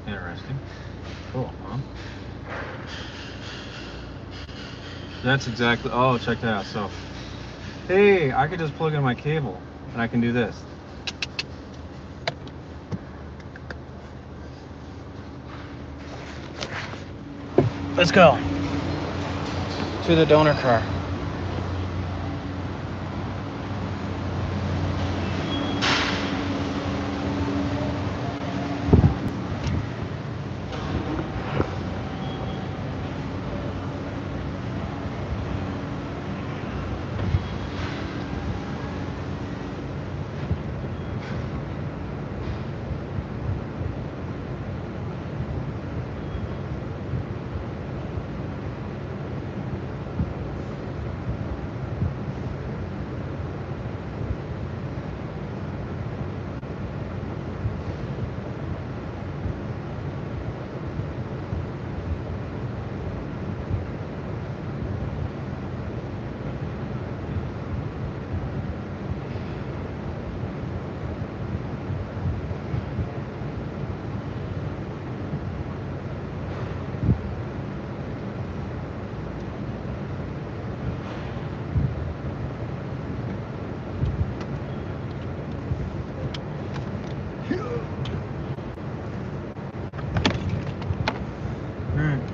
Interesting. Cool, huh? That's exactly, oh, check that out. So, hey, I could just plug in my cable and I can do this. Let's go to the donor car.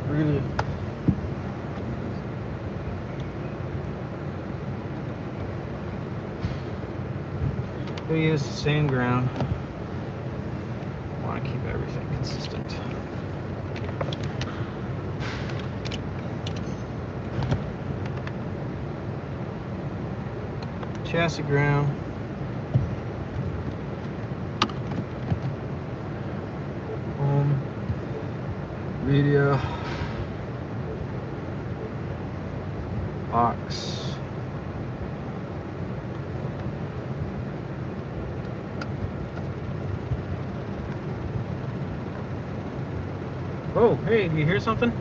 Really. We use the same ground. I want to keep everything consistent. Chassis ground. Home. Media. Box. Oh, hey, do you hear something?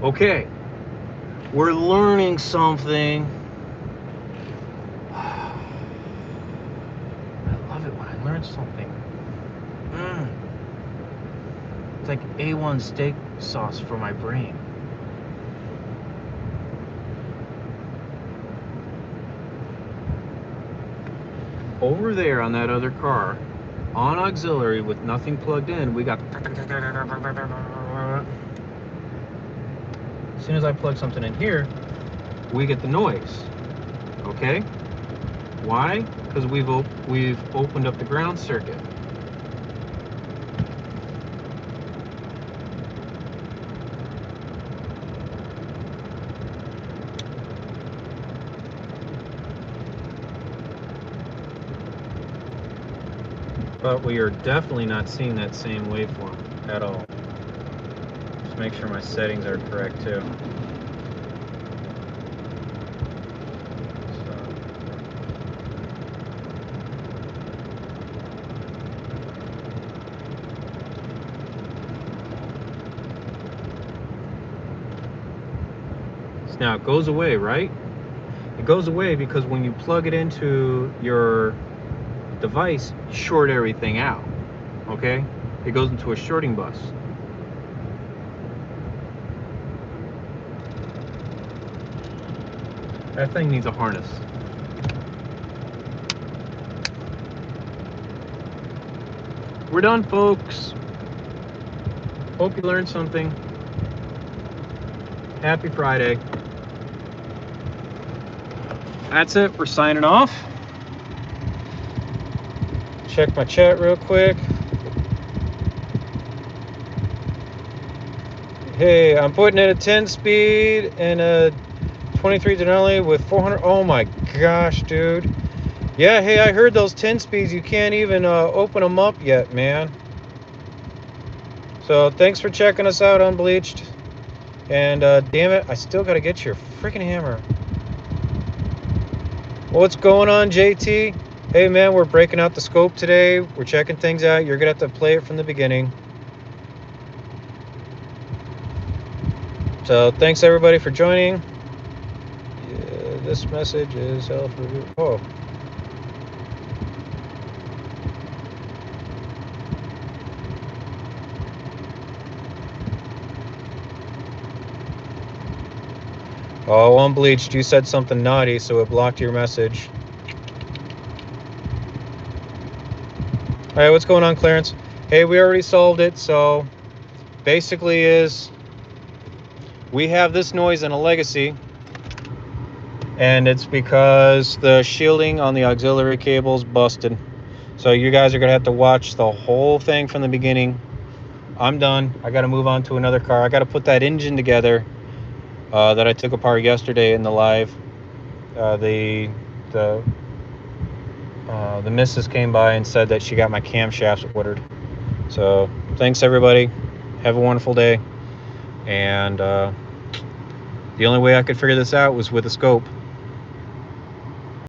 Okay, we're learning something. I love it when I learn something. It's like A1 steak sauce for my brain. Over there on that other car, on auxiliary with nothing plugged in, we got... As soon as I plug something in here, we get the noise. Okay? Why? Because we've opened up the ground circuit. But we are definitely not seeing that same waveform at all. Just make sure my settings are correct too. So now it goes away, right? It goes away because when you plug it into your device, you short everything out. Okay? It goes into a shorting bus. That thing needs a harness. We're done, folks. Hope you learned something. Happy Friday. That's it. We're signing off. Check my chat real quick. Hey, I'm putting in a 10 speed and a 23 Denali with 400. Oh my gosh, dude. Yeah, hey, I heard those 10 speeds. You can't even open them up yet, man. So thanks for checking us out, Unbleached. And damn it, I still got to get your freaking hammer. What's going on, JT? Hey man, we're breaking out the scope today. We're checking things out. You're gonna have to play it from the beginning. So thanks everybody for joining. Yeah, this message is health review. Oh. Oh, unbleached, you said something naughty, so it blocked your message. Alright, what's going on, Clarence? Hey, we already solved it. So basically is we have this noise in a Legacy, and it's because the shielding on the auxiliary cable's busted. So you guys are gonna have to watch the whole thing from the beginning. I'm done. I gotta move on to another car. I gotta put that engine together that I took apart yesterday in the live. The missus came by and said that she got my camshafts ordered. So thanks everybody. Have a wonderful day. And the only way I could figure this out was with a scope.